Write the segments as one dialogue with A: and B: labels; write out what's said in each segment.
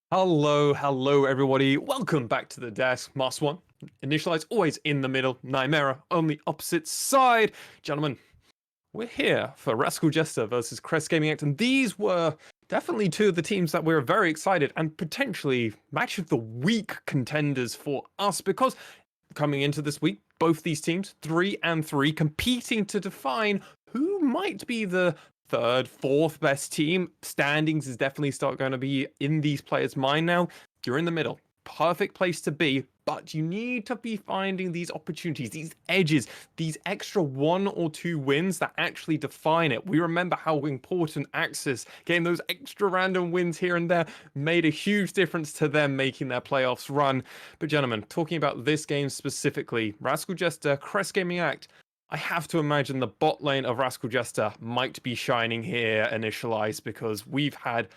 A: Hello everybody. Welcome back to the desk. Mass one. Initialize always in the middle. Nightmare on the opposite side. Gentlemen, we're here for Rascal Jester versus Crest Gaming Act, and these were definitely two of the teams that we're very excited and potentially match of the week contenders for us because coming into this week, both these teams, 3-3, competing to define who might be the third, fourth best team. Standings is definitely start going to be in these players' mind now. You're in the middle. Perfect place to be, but you need to be finding these opportunities, these edges, these extra 1 or 2 wins that actually define it. We remember how important Axis getting those extra random wins here and there made a huge difference to them making their playoffs run. But gentlemen, talking about this game specifically, Rascal Jester, Crest Gaming Act, I have to imagine the bot lane of Rascal Jester might be shining here, Initialize, because we've had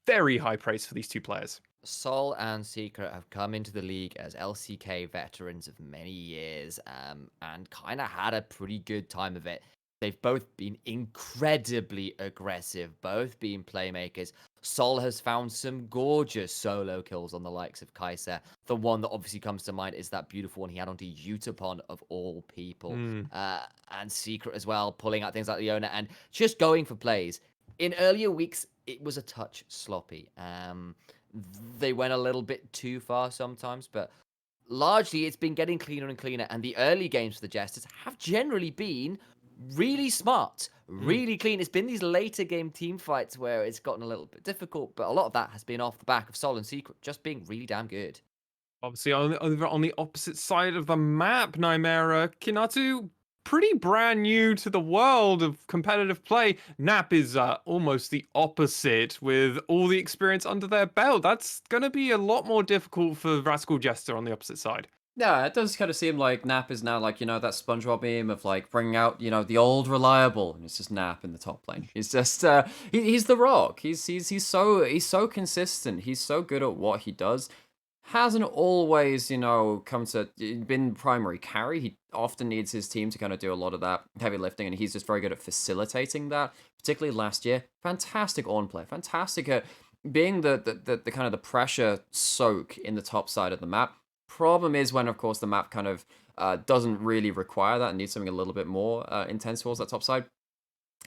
A: very high praise for these two players.
B: Sol and Secret have come into the league as LCK veterans of many years and kind of had a pretty good time of it. They've both been incredibly aggressive, both being playmakers. Sol has found some gorgeous solo kills on the likes of Kai'Sa. The one that obviously comes to mind is that beautiful one he had onto Utapon of all people.
A: Mm.
B: And Secret as well, pulling out things like Leona and just going for plays. In earlier weeks, it was a touch sloppy. They went a little bit too far sometimes, but largely it's been getting cleaner and cleaner. And the early games for the Jesters have generally been really smart,
A: Mm.
B: really clean. It's been these later game team fights where it's gotten a little bit difficult, but a lot of that has been off the back of Sol and Secret just being really damn good.
A: Obviously, on the opposite side of the map, Nymera, Kinatu, pretty brand new to the world of competitive play. Nap is almost the opposite with all the experience under their belt. That's going to be a lot more difficult for Rascal Jester on the opposite side.
C: Yeah, it does kind of seem like Nap is now like, that SpongeBob meme of like bringing out, the old reliable, and it's just Nap in the top lane. He's just he's the Rock. He's so consistent. He's so good at what he does. Hasn't always, come to been primary carry. He often needs his team to kind of do a lot of that heavy lifting, and he's just very good at facilitating that. Particularly last year, fantastic on play, fantastic at being the kind of the pressure soak in the top side of the map. Problem is when, of course, the map kind of doesn't really require that and needs something a little bit more intense towards that top side.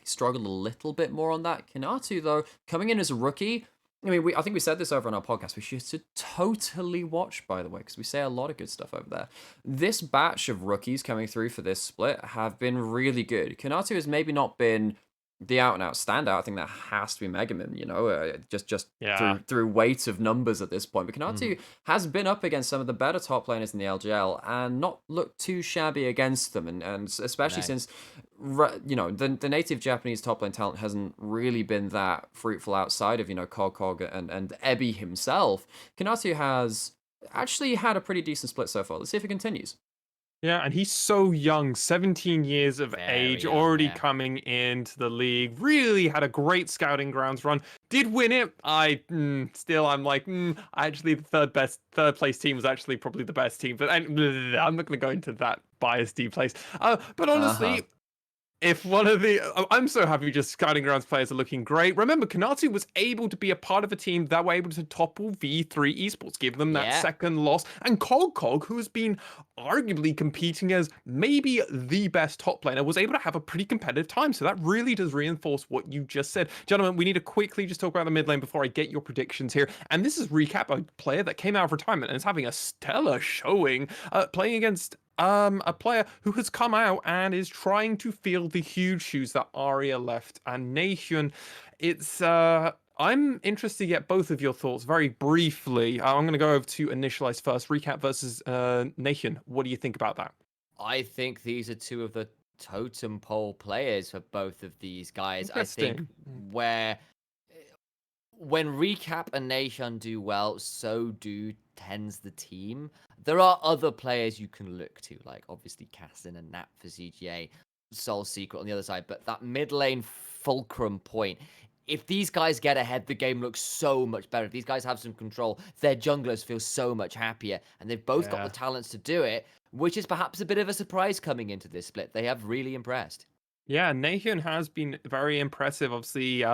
C: He struggled a little bit more on that. Kinatu, though, coming in as a rookie, I mean, I think we said this over on our podcast. We should totally watch, by the way, because we say a lot of good stuff over there. This batch of rookies coming through for this split have been really good. Kinatu has maybe not been the out-and-out standout. I think that has to be Megaman, just
A: Yeah.
C: through weight of numbers at this point. But
A: Mhm.
C: Kanatu has been up against some of the better top laners in the LJL and not looked too shabby against them. And especially
B: No.
C: since, the native Japanese top lane talent hasn't really been that fruitful outside of, Kog and Ebby himself. Kanatu has actually had a pretty decent split so far. Let's see if it continues.
A: Yeah, and he's so young, 17 years of
B: Very
A: age,
B: young,
A: already
B: yeah.
A: coming into the league. Really had a great scouting grounds run. Did win it. I'm like, actually, the third place team was actually probably the best team. But I'm not going to go into that biased D place. But
C: Uh-huh.
A: honestly, if one of the I'm so happy just scouting grounds players are looking great. Remember, Kanatu was able to be a part of a team that were able to topple V3 esports, give them that
B: Yeah.
A: second loss. And Cog, who has been arguably competing as maybe the best top laner, was able to have a pretty competitive time. So that really does reinforce what you just said. Gentlemen, we need to quickly just talk about the mid lane before I get your predictions here. And this is recap a player that came out of retirement and is having a stellar showing, playing against a player who has come out and is trying to fill the huge shoes that Arya left. And Nation, it's I'm interested to get both of your thoughts very briefly. I'm going to go over to Initialize first. Recap versus Nation. What do you think about that?
B: I think these are two of the totem pole players for both of these guys. I think
A: Interesting.
B: where when Recap and Nation do well, so do tends the team. There are other players you can look to, like obviously Cassin and Nat for CGA, Soul Secret on the other side, but that mid lane fulcrum point. If these guys get ahead, the game looks so much better. If these guys have some control, their junglers feel so much happier, and they've both got the
A: Yeah.
B: talents to do it, which is perhaps a bit of a surprise coming into this split. They have really impressed.
A: Yeah, Nahun has been very impressive. Obviously,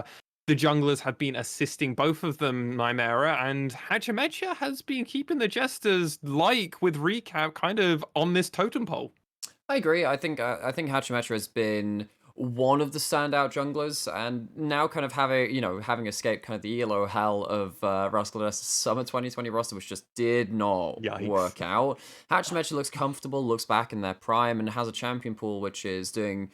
A: the junglers have been assisting both of them, Nymera, and Hachimecha has been keeping the Jesters, like with Recap, kind of on this totem pole.
C: I agree. I think Hachimetra has been one of the standout junglers, and now kind of having escaped kind of the ELO hell of Rascal Jester's summer 2020 roster, which just did not
A: Yikes.
C: work out. Hachimetra looks comfortable, looks back in their prime, and has a champion pool which is doing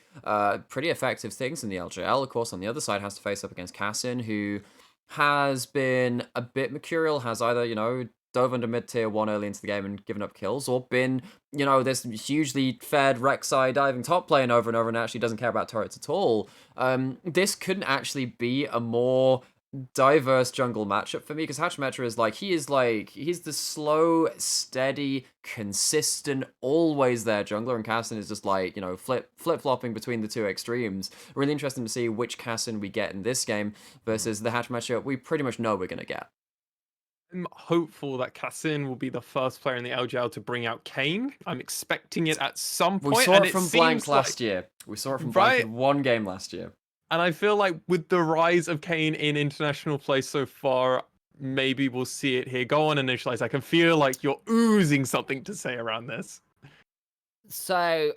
C: pretty effective things in the LJL. Of course, on the other side, has to face up against Cassin, who has been a bit mercurial, has either, dove under mid-tier 1 early into the game and given up kills, or been, this hugely fed Rek'Sai diving top lane over and over and actually doesn't care about turrets at all. This couldn't actually be a more diverse jungle matchup for me, because Hachimetra is he's the slow, steady, consistent, always there jungler, and Cassin is just flip-flopping between the two extremes. Really interesting to see which Cassin we get in this game versus the Hachimetra we pretty much know we're going to get.
A: I'm hopeful that Cassin will be the first player in the LJL to bring out Kayn. I'm expecting it at some point.
C: We saw it from Blank last year. We saw it from Blank in one game last year.
A: And I feel like with the rise of Kayn in international play so far, maybe we'll see it here. Go on, Initialize. I can feel like you're oozing something to say around this.
B: So,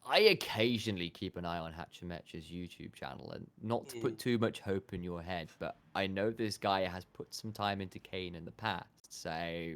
B: I occasionally keep an eye on Hachimetra's YouTube channel, and not to put too much hope in your head, but I know this guy has put some time into Kayn in the past, so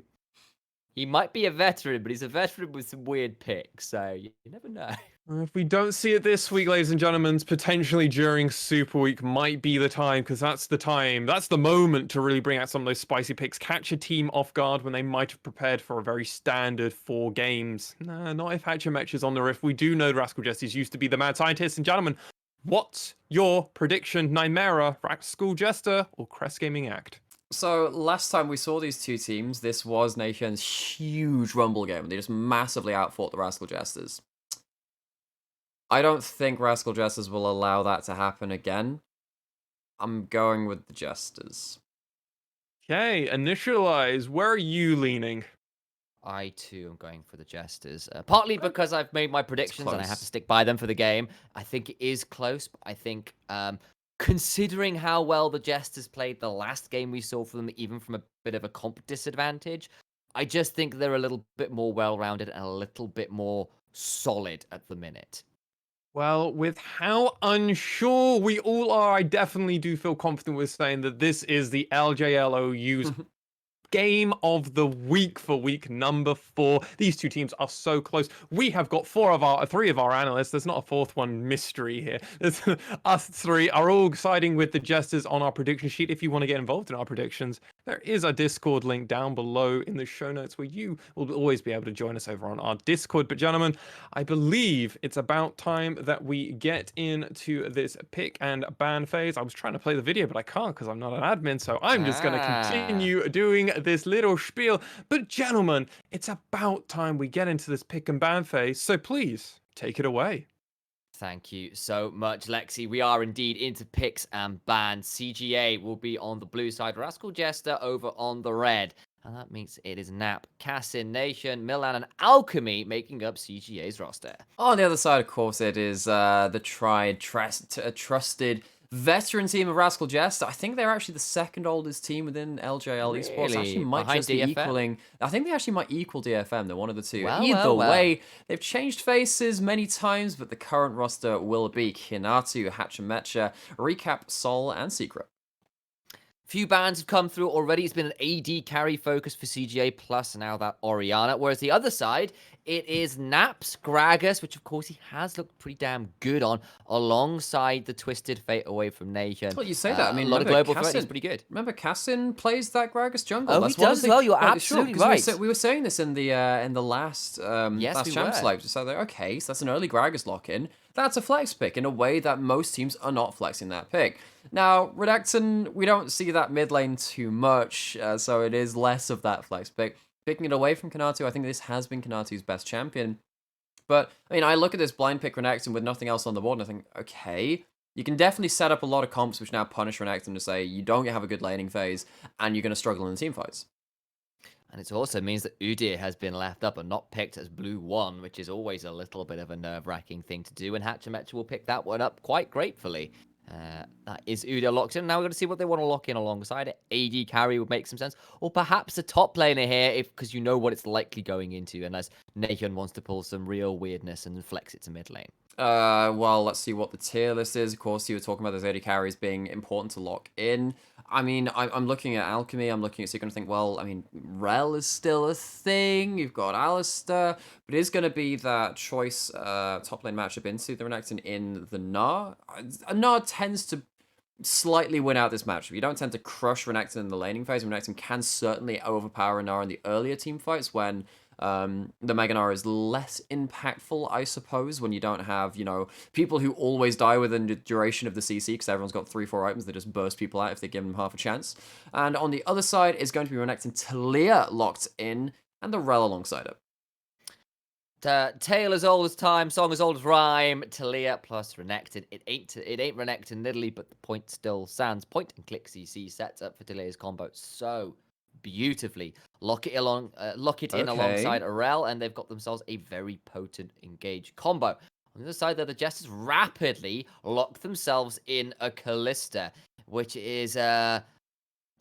B: he might be a veteran, but he's a veteran with some weird picks, so you never know.
A: If we don't see it this week, ladies and gentlemen, potentially during Super Week might be the time, because that's the moment to really bring out some of those spicy picks, catch a team off guard when they might have prepared for a very standard 4 games. Nah, not if Hachimetra's on the riff. We do know Rascal Jester used to be the mad scientist. And gentlemen, what's your prediction? Nymera, Rascal Jester, or Crest Gaming Act?
C: So, last time we saw these two teams, this was Nation's huge Rumble game. They just massively outfought the Rascal Jesters. I don't think Rascal Jesters will allow that to happen again. I'm going with the Jesters.
A: Okay, Initialize, where are you leaning?
B: I too am going for the Jesters. Partly because I've made my predictions and I have to stick by them for the game. I think it is close, but I think considering how well the Jesters played the last game we saw from them, even from a bit of a comp disadvantage, I just think they're a little bit more well-rounded and a little bit more solid at the minute.
A: Well, with how unsure we all are, I definitely do feel confident with saying that this is the LJLOU's game of the week for week number 4. These two teams are so close. We have got 3 of our analysts. There's not a 4th one mystery here. Us 3 are all siding with the Jesters on our prediction sheet. If you want to get involved in our predictions, there is a Discord link down below in the show notes where you will always be able to join us over on our Discord. But gentlemen, I believe it's about time that we get into this pick and ban phase. I was trying to play the video, but I can't because I'm not an admin, so I'm just going to continue doing this little spiel. But gentlemen, it's about time we get into this pick and ban phase, so please take it away.
B: Thank you so much, Lexi. We are indeed into picks and bans. CGA will be on the blue side, Rascal Jester over on the red. And that means it is Nap, Cassin, Nation, Milan, and Alchemy making up CGA's roster.
C: On the other side, of course, it is the trusted veteran team of Rascal Jester. I think they're actually the 2nd oldest team within LJL esports. Actually, might
B: behind
C: just be
B: DFM?
C: equaling. I think they actually might equal DFM. They're one of the two.
B: Well,
C: Either
B: well.
C: way, they've changed faces many times, but the current roster will be Hinatu, Hachimetra, Recap, Sol, and Secret.
B: Few bans have come through already. It's been an AD carry focus for CGA, plus now that Orianna. Whereas the other side, it is Naps, Gragas, which of course he has looked pretty damn good on, alongside the Twisted Fate away from Nation.
C: Well, you say that. I mean,
B: a lot of global
C: Cassin,
B: threat is pretty good.
C: Remember, Cassin plays that Gragas jungle.
B: Oh,
C: That's
B: he does as well. You're absolutely right.
C: We were saying this in the last last Champs Live. So they're okay. So that's an early Gragas lock-in. That's a flex pick in a way that most teams are not flexing that pick. Now, Redacton, we don't see that mid lane too much, so it is less of that flex pick. Picking it away from Kanatu, I think this has been Kanatu's best champion. But, I mean, I look at this blind pick Renekton with nothing else on the board, and I think, okay, you can definitely set up a lot of comps which now punish Renekton to say you don't have a good laning phase, and you're going to struggle in the team fights.
B: And it also means that Udyr has been left up and not picked as Blue 1, which is always a little bit of a nerve-wracking thing to do, and Hachimetra will pick that one up quite gratefully. That is Udyr locked in. Now we're going to see what they want to lock in alongside it. AD carry would make some sense. Or perhaps a top laner here, because you know what it's likely going into, unless Nahon wants to pull some real weirdness and flex it to mid lane.
C: Well, let's see what the tier list is. Of course, you were talking about those AD carries being important to lock in. I mean, I'm looking at Alchemy, I'm looking at Secret and think, well, I mean, Rel is still a thing. You've got Alistair, but it is going to be that choice top lane matchup into the Renekton in the Gnar. Gnar tends to slightly win out this matchup. You don't tend to crush Renekton in the laning phase. Renekton can certainly overpower Gnar in the earlier team fights when the Mega Gnar is less impactful, I suppose, when you don't have, you know, people who always die within the duration of the CC because everyone's got 3-4 items that just burst people out if they give them half a chance. And on the other side is going to be Renekton Talia locked in and the Rel alongside it.
B: Tale as old as time, song as old as rhyme. Talia plus Renekton. It ain't Renekton Nidalee, but the point still stands. Point and click CC sets up for Talia's combo so beautifully. Lock it in alongside Rel, and they've got themselves a very potent engage combo. On the other side, though, the Jesters rapidly lock themselves in a Kalista, which is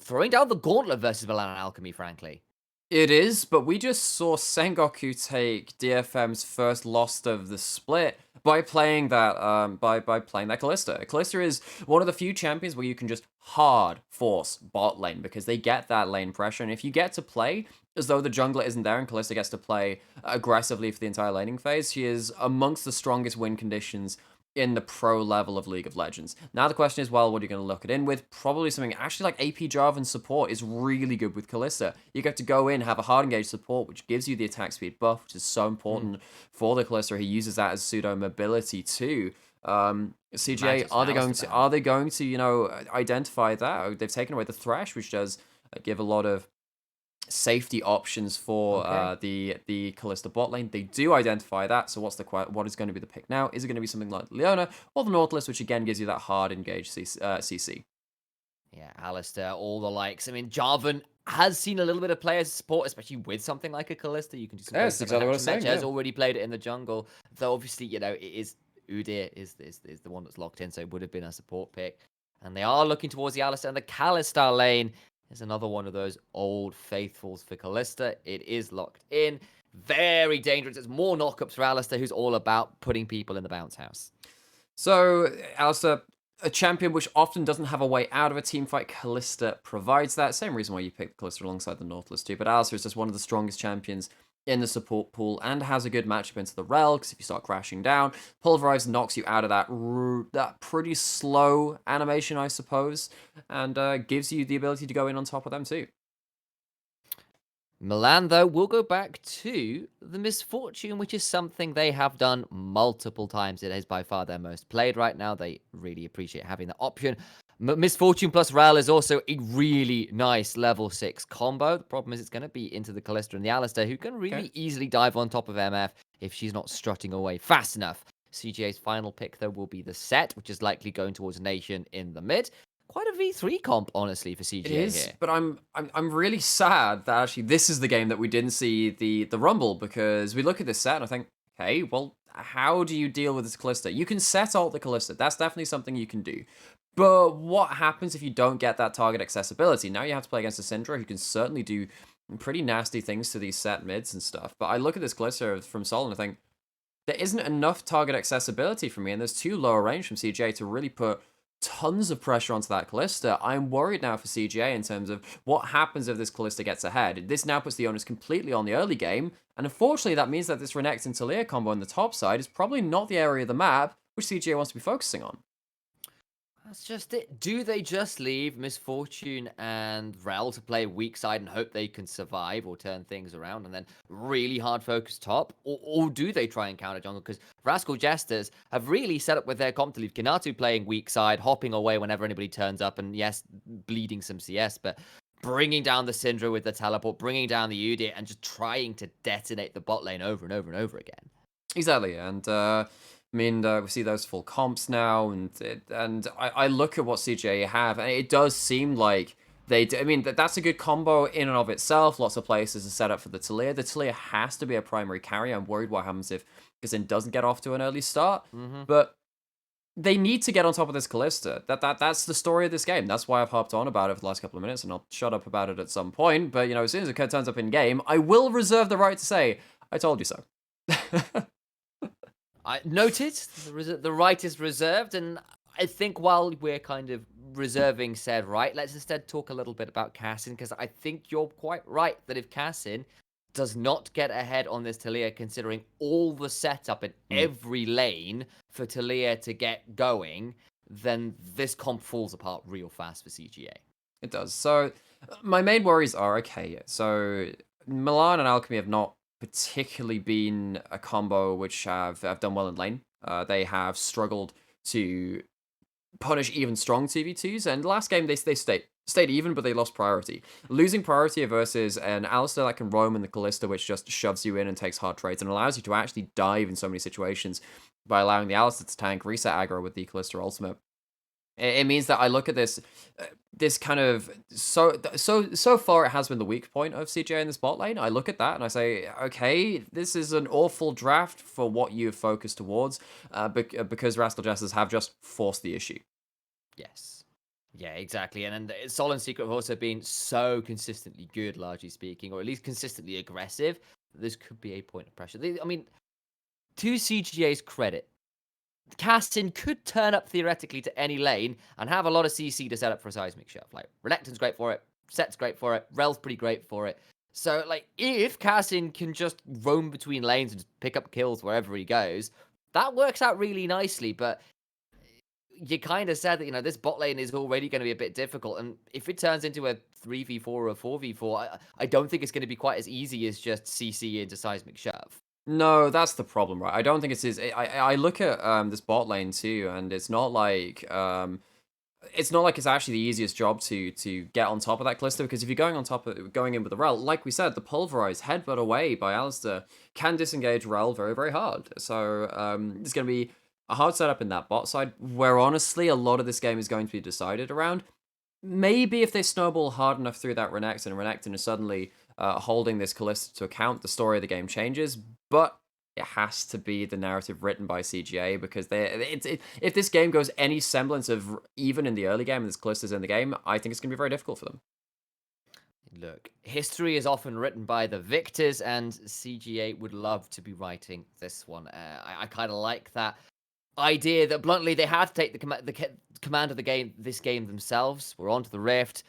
B: throwing down the gauntlet versus Milan and Alchemy, frankly.
C: It is, but we just saw Sengoku take DFM's first loss of the split by playing that by playing that Kalista. Kalista is one of the few champions where you can just hard force bot lane because they get that lane pressure, and if you get to play as though the jungler isn't there and Kalista gets to play aggressively for the entire laning phase, she is amongst the strongest win conditions in the pro level of League of Legends. Now the question is, well, what are you going to look it in with? Probably something actually like AP Jarvan support is really good with Kalista. You get to go in, have a hard engaged support, which gives you the attack speed buff, which is so important for the Kalista. He uses that as pseudo mobility too. CGA, are they going to, you know, identify that? They've taken away the Thresh, which does give a lot of safety options for the Kalista bot lane. They do identify that, so what is going to be the pick now? Is it going to be something like Leona or the Nautilus, which again gives you that hard engaged CC?
B: Yeah, Alistair, all the likes. I mean, Jarvan has seen a little bit of player support, especially with something like a Kalista. You can do some
C: that's exactly what I'm saying.
B: Has already played it in the jungle, though obviously, you know, it is Udyr is the one that's locked in, so it would have been a support pick. And they are looking towards the Alistair, and the Kalista lane is another one of those old faithfuls for Kalista. It is locked in. Very dangerous. It's more knockups for Alistair, who's all about putting people in the bounce house.
C: So, Alistair, a champion which often doesn't have a way out of a team fight. Kalista provides that. Same reason why you picked Kalista alongside the Nautilus too. But Alistair is just one of the strongest champions in the support pool and has a good matchup into the Rel, because if you start crashing down, Pulverize knocks you out of that pretty slow animation, I suppose, and gives you the ability to go in on top of them too.
B: Milan, though, will go back to the Misfortune, which is something they have done multiple times. It is by far their most played right now. They really appreciate having that option. Misfortune plus Rel is also a really nice level 6 combo. The problem is it's going to be into the Kalista and the Alistair, who can really easily dive on top of MF if she's not strutting away fast enough. CGA's final pick, though, will be the Set, which is likely going towards Nation in the mid. Quite a V3 comp, honestly, for CGA
C: it is,
B: here.
C: But I'm really sad that actually this is the game that we didn't see the Rumble, because we look at this set and I think, okay, well, how do you deal with this Kalista? You can set ult the Kalista. That's definitely something you can do. But what happens if you don't get that target accessibility? Now you have to play against a Syndra who can certainly do pretty nasty things to these set mids and stuff. But I look at this Kalista from Sol and I think, there isn't enough target accessibility for me, and there's too low a range from CGA to really put tons of pressure onto that Kalista. I'm worried now for CGA in terms of what happens if this Kalista gets ahead. This now puts the onus completely on the early game, and unfortunately that means that this Renekton Talia combo on the top side is probably not the area of the map which CGA wants to be focusing on.
B: That's just it. Do they just leave Misfortune and Rel to play weak side and hope they can survive or turn things around and then really hard focus top? Or do they try and counter jungle? Because Rascal Jesters have really set up with their comp to leave Kinatu playing weak side, hopping away whenever anybody turns up, and yes, bleeding some CS, but bringing down the Syndra with the teleport, bringing down the Udyr, and just trying to detonate the bot lane over and over and over again.
C: Exactly, and I mean, we see those full comps now, and I look at what CGA have, and it does seem like they do. I mean, that's a good combo in and of itself. Lots of places are set up for the Talia. The Talia has to be a primary carry. I'm worried what happens if Kazin doesn't get off to an early start. But they need to get on top of this Callista. That's the story of this game. That's why I've harped on about it for the last couple of minutes, and I'll shut up about it at some point. But, as soon as it turns up in game, I will reserve the right to say, I told you so.
B: I noted the right is reserved, and I think while we're kind of reserving said right, let's instead talk a little bit about Cassin, because I think you're quite right that if Cassin does not get ahead on this Talia, considering all the setup in every lane for Talia to get going, then this comp falls apart real fast for CGA.
C: It does. So my main worries are, okay, so Milan and Alchemy have not particularly been a combo which have done well in lane. They have struggled to punish even strong 2v2s, and last game they stayed even, but they lost priority. Losing priority versus an Alistar that can roam in the Callista, which just shoves you in and takes hard trades and allows you to actually dive in so many situations by allowing the Alistar to tank reset aggro with the Callista ultimate. It means that I look at this kind of so far it has been the weak point of CJ in this bot lane. I look at that and I say, okay, this is an awful draft for what you've focused towards, because Rascal Jesters have just forced the issue.
B: Yes. Yeah, exactly. And Sol and Secret have also been so consistently good, largely speaking, or at least consistently aggressive. This could be a point of pressure. I mean, to CGA's credit, Cassin could turn up theoretically to any lane and have a lot of CC to set up for a seismic shove. Like, Renekton's great for it, Set's great for it, Rel's pretty great for it. So, like, if Cassin can just roam between lanes and just pick up kills wherever he goes, that works out really nicely. But you kind of said that, this bot lane is already going to be a bit difficult. And if it turns into a 3v4 or a 4v4, I don't think it's going to be quite as easy as just CC into seismic shove.
C: No, that's the problem, right? I don't think it's I look at this bot lane too, and it's not like it's actually the easiest job to get on top of that Callista, because if you're going in with the Rel, like we said, the pulverized headbutt away by Alistar can disengage Rel very, very hard. So it's going to be a hard setup in that bot side, where honestly a lot of this game is going to be decided around. Maybe if they snowball hard enough through that Renekton, and Renekton is suddenly holding this Callista to account, the story of the game changes. But it has to be the narrative written by CGA, because if this game goes any semblance of even in the early game and this Callista's in the game, I think it's going to be very difficult for them.
B: Look, history is often written by the victors, and CGA would love to be writing this one. I kind of like that idea that bluntly they had to take the command of the game, this game themselves. We're onto the Rift.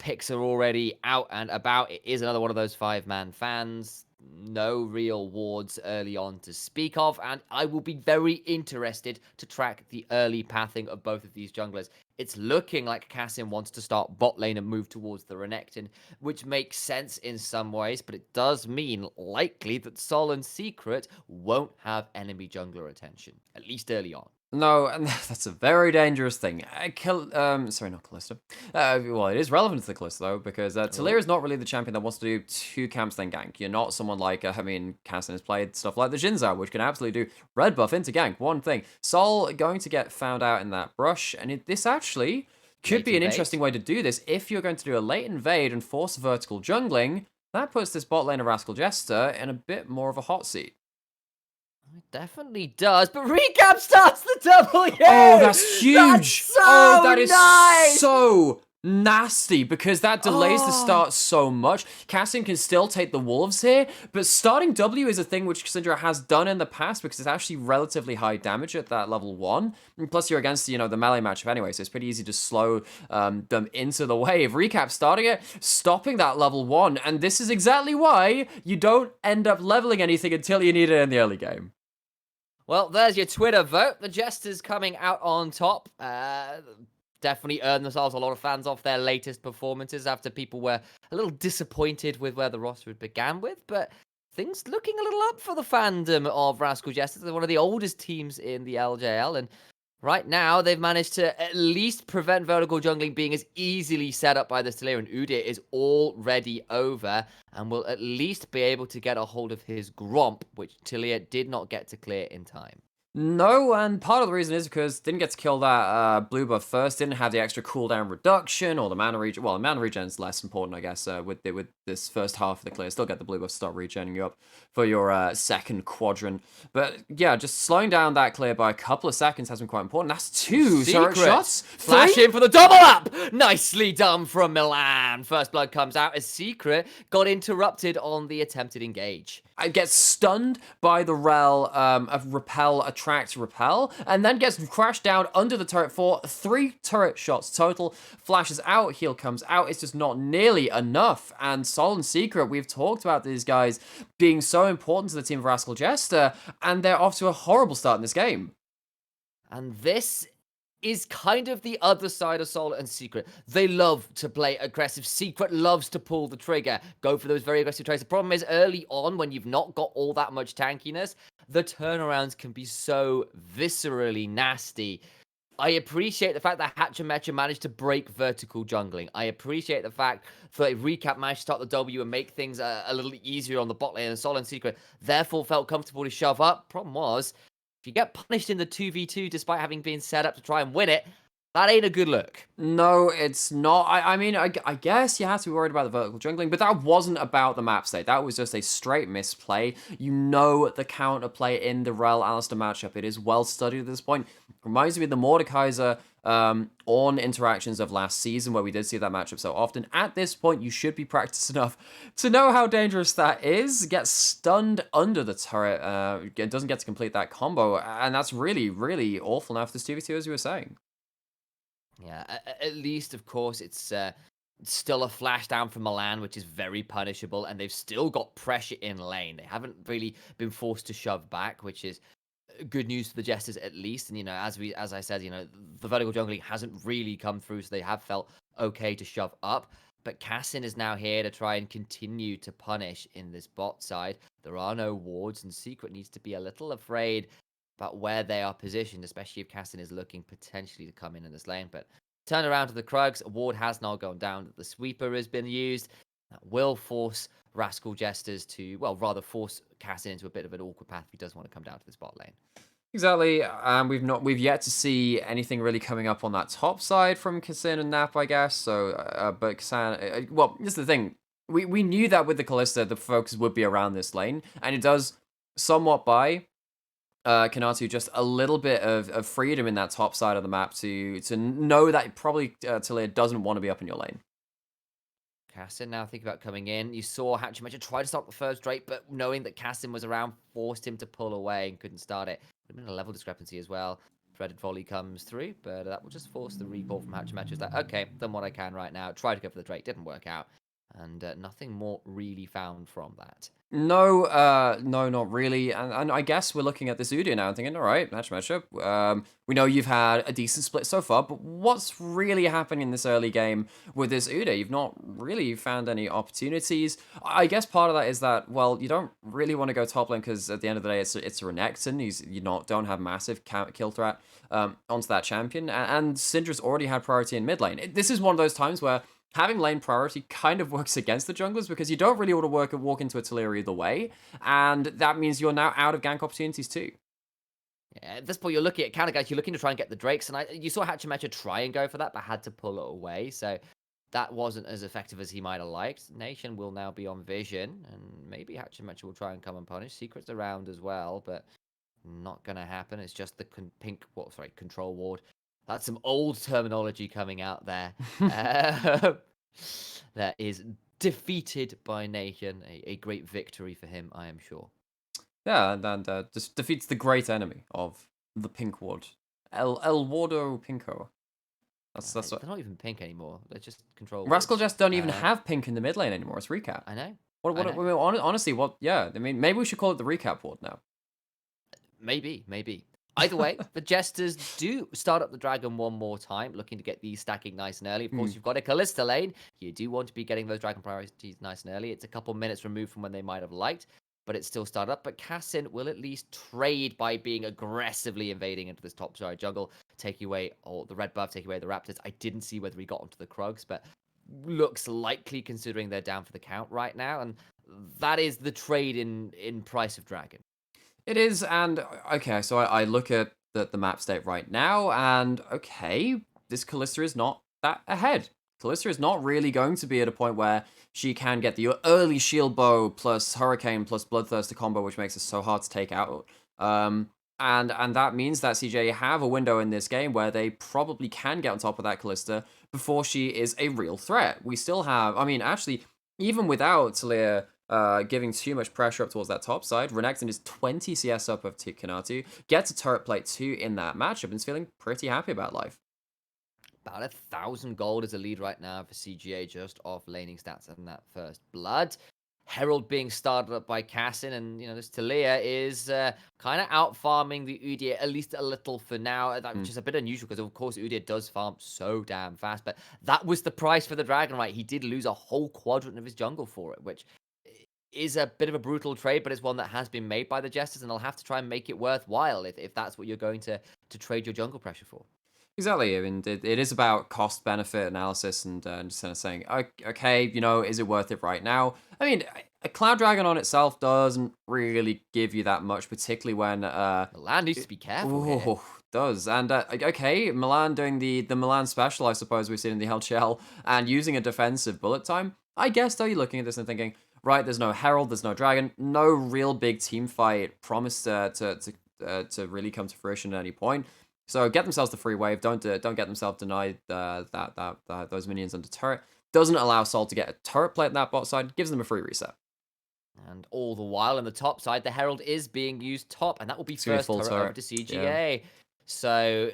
B: Picks are already out and about. It is another one of those 5-man fans. No real wards early on to speak of, and I will be very interested to track the early pathing of both of these junglers. It's looking like Cassin wants to start bot lane and move towards the Renekton, which makes sense in some ways, but it does mean likely that Sol and Secret won't have enemy jungler attention, at least early on.
C: No, and that's a very dangerous thing. Sorry, not Callista. Well, it is relevant to the Callista, though, because Talia is not really the champion that wants to do 2 camps then gank. You're not someone like, Cassin has played stuff like the Jinzao, which can absolutely do red buff into gank. One thing. Sol going to get found out in that brush, and this actually could be an interesting way to do this. If you're going to do a late invade and force vertical jungling, that puts this bot lane of Rascal Jester in a bit more of a hot seat.
B: It definitely does, but recap starts the W!
C: Oh, that's huge!
B: That's so
C: that is
B: nice!
C: so nasty, because that delays the start so much. Cassin can still take the wolves here, but starting W is a thing which Syndra has done in the past, because it's actually relatively high damage at that level 1. And plus, you're against, the melee matchup anyway, so it's pretty easy to slow them into the wave. Recap starting it, stopping that level 1, and this is exactly why you don't end up leveling anything until you need it in the early game.
B: Well, there's your Twitter vote. The Jesters coming out on top. Definitely earned themselves a lot of fans off their latest performances after people were a little disappointed with where the roster had began with. But things looking a little up for the fandom of Rascal Jesters. They're one of the oldest teams in the LJL. And right now, they've managed to at least prevent vertical jungling being as easily set up by the Talia, and Udyr is already over and will at least be able to get a hold of his Gromp, which Talia did not get to clear in time.
C: No, and part of the reason is because didn't get to kill that blue buff first, didn't have the extra cooldown reduction or the mana regen. Well, the mana regen is less important, I guess, with this first half of the clear. Still get the blue buff to start regening you up for your second quadrant. But yeah, just slowing down that clear by a couple of seconds has been quite important. That's two turret shots.
B: Flash
C: Three?
B: in for the double up. Nicely done from Milan. First blood comes out as Secret got interrupted on the attempted engage.
C: I gets stunned by the rel of repel, attract, repel, and then gets crashed down under the turret for 3 turret shots total. Flashes out, heal comes out. It's just not nearly enough. And Sol and Secret, we've talked about these guys being so important to the team of Rascal Jester, and they're off to a horrible start in this game.
B: And this is kind of the other side of Sol and Secret. They love to play aggressive. Secret loves to pull the trigger, go for those very aggressive trades. The problem is early on, when you've not got all that much tankiness, the turnarounds can be so viscerally nasty. I appreciate the fact that Hatchamecha managed to break vertical jungling. I appreciate the fact that Recap managed to start the W and make things a little easier on the bot lane, and Sol and Secret therefore felt comfortable to shove up. Problem was, if you get punished in the 2v2 despite having been set up to try and win it, that ain't a good look.
C: No, it's not. I mean, I guess you have to be worried about the vertical jungling, but that wasn't about the map state. That was just a straight misplay. You know the counterplay in the Rel Alistair matchup. It is well studied at this point. Reminds me of the Mordekaiser on interactions of last season, where we did see that matchup so often. At this point, you should be practiced enough to know how dangerous that is. Gets stunned under the turret, doesn't get to complete that combo, and that's really, really awful now for this 2v2, as you were saying.
B: Yeah, at least, of course, it's still a flash down from Milan, which is very punishable, and they've still got pressure in lane. They haven't really been forced to shove back, which is good news for the Jesters at least. And, as I said, the vertical jungling hasn't really come through, so they have felt okay to shove up. But Cassin is now here to try and continue to punish in this bot side. There are no wards, and Secret needs to be a little afraid about where they are positioned, especially if Cassin is looking potentially to come in this lane. But turn around to the Krugs. A ward has now gone down. The sweeper has been used. That will force Rascal Jesters to, well, rather force Cassin into a bit of an awkward path if he does want to come down to this bot lane.
C: Exactly. We've yet to see anything really coming up on that top side from Kassan and Nap, I guess. So, but Kassan, well, this is the thing. We knew that with the Kalista, the focus would be around this lane, and it does somewhat buy Kanatu just a little bit of freedom in that top side of the map to know that probably Talia doesn't want to be up in your lane.
B: Cassin now think about coming in. You saw Hatchamecha try to stop the first Drake, but knowing that Cassin was around forced him to pull away and couldn't start it. Would have been a level discrepancy as well. Threaded volley comes through, but that will just force the recall from Hatchamecha. It's like, okay, done what I can right now. Try to go for the Drake, didn't work out. And nothing more really found from that.
C: No, not really. And I guess we're looking at this Udyr now and thinking, all right, matchup. We know you've had a decent split so far, but what's really happening in this early game with this Udyr? You've not really found any opportunities. I guess part of that is that, well, you don't really want to go top lane because at the end of the day, it's a Renekton. Don't have massive kill threat onto that champion, and Syndra's already had priority in mid lane. This is one of those times where having lane priority kind of works against the junglers because you don't really want to walk into a Talia either way, and that means you're now out of gank opportunities too.
B: Yeah, at this point, you're looking at counter guys, you're looking to try and get the Drakes, and you saw Hatchamecha try and go for that, but had to pull it away, so that wasn't as effective as he might have liked. Nation will now be on Vision, and maybe Hatchamecha will try and come and punish. Secret's around as well, but not going to happen. It's just the control ward. That's some old terminology coming out there. That is defeated by Nation. A great victory for him, I am sure.
C: Yeah, and just defeats the great enemy of the Pink Ward. El Wardo Pinko. That's
B: They're
C: what...
B: not even pink anymore. They're just control
C: Rascal
B: wards.
C: just don't even have pink in the mid lane anymore. It's recap.
B: I know.
C: I mean, honestly, what? Yeah, I mean, maybe we should call it the recap ward now.
B: Maybe. Either way, the Jesters do start up the Dragon one more time, looking to get these stacking nice and early. Of course, you've got a Kalista lane. You do want to be getting those Dragon priorities nice and early. It's a couple minutes removed from when they might have liked, but it's still started up. But Cassin will at least trade by being aggressively invading into this top side jungle, taking away the red buff, taking away the Raptors. I didn't see whether he got onto the Krugs, but looks likely considering they're down for the count right now. And that is the trade in price of Dragon.
C: It is, and okay, so I look at the map state right now, and okay, this Callista is not that ahead. Callista is not really going to be at a point where she can get the early shield bow plus hurricane plus bloodthirster combo, which makes it so hard to take out. And that means that CJ have a window in this game where they probably can get on top of that Callista before she is a real threat. We still have, I mean, actually, even without Talia giving too much pressure up towards that top side, Renekton is 20 CS up of Kanatu, gets a turret plate 2 in that matchup, and is feeling pretty happy about life.
B: About 1,000 gold is a lead right now for CGA just off laning stats and that first blood. Herald being started up by Cassin, and this Talia is kind of out farming the Udyr at least a little for now, which is a bit unusual because of course Udyr does farm so damn fast, but that was the price for the dragon, right? He did lose a whole quadrant of his jungle for it, which is a bit of a brutal trade, but it's one that has been made by the Jesters, and they'll have to try and make it worthwhile if that's what you're going to trade your jungle pressure for.
C: Exactly. I mean, it is about cost-benefit analysis and just kind of saying, okay, is it worth it right now? I mean, a Cloud Dragon on itself doesn't really give you that much, particularly when...
B: Milan needs to be careful here.
C: Does. And, okay, Milan doing the Milan special, I suppose we've seen in the LJL, and using a defensive bullet time. I guess, though, you're looking at this and thinking, right, there's no Herald, there's no Dragon, no real big team fight promised to really come to fruition at any point. So get themselves the free wave. Don't get themselves denied those minions under turret. Doesn't allow Sol to get a turret plate in that bot side. Gives them a free reset.
B: And all the while on the top side, the Herald is being used top, and that will be first turret over to CGA. Yeah. So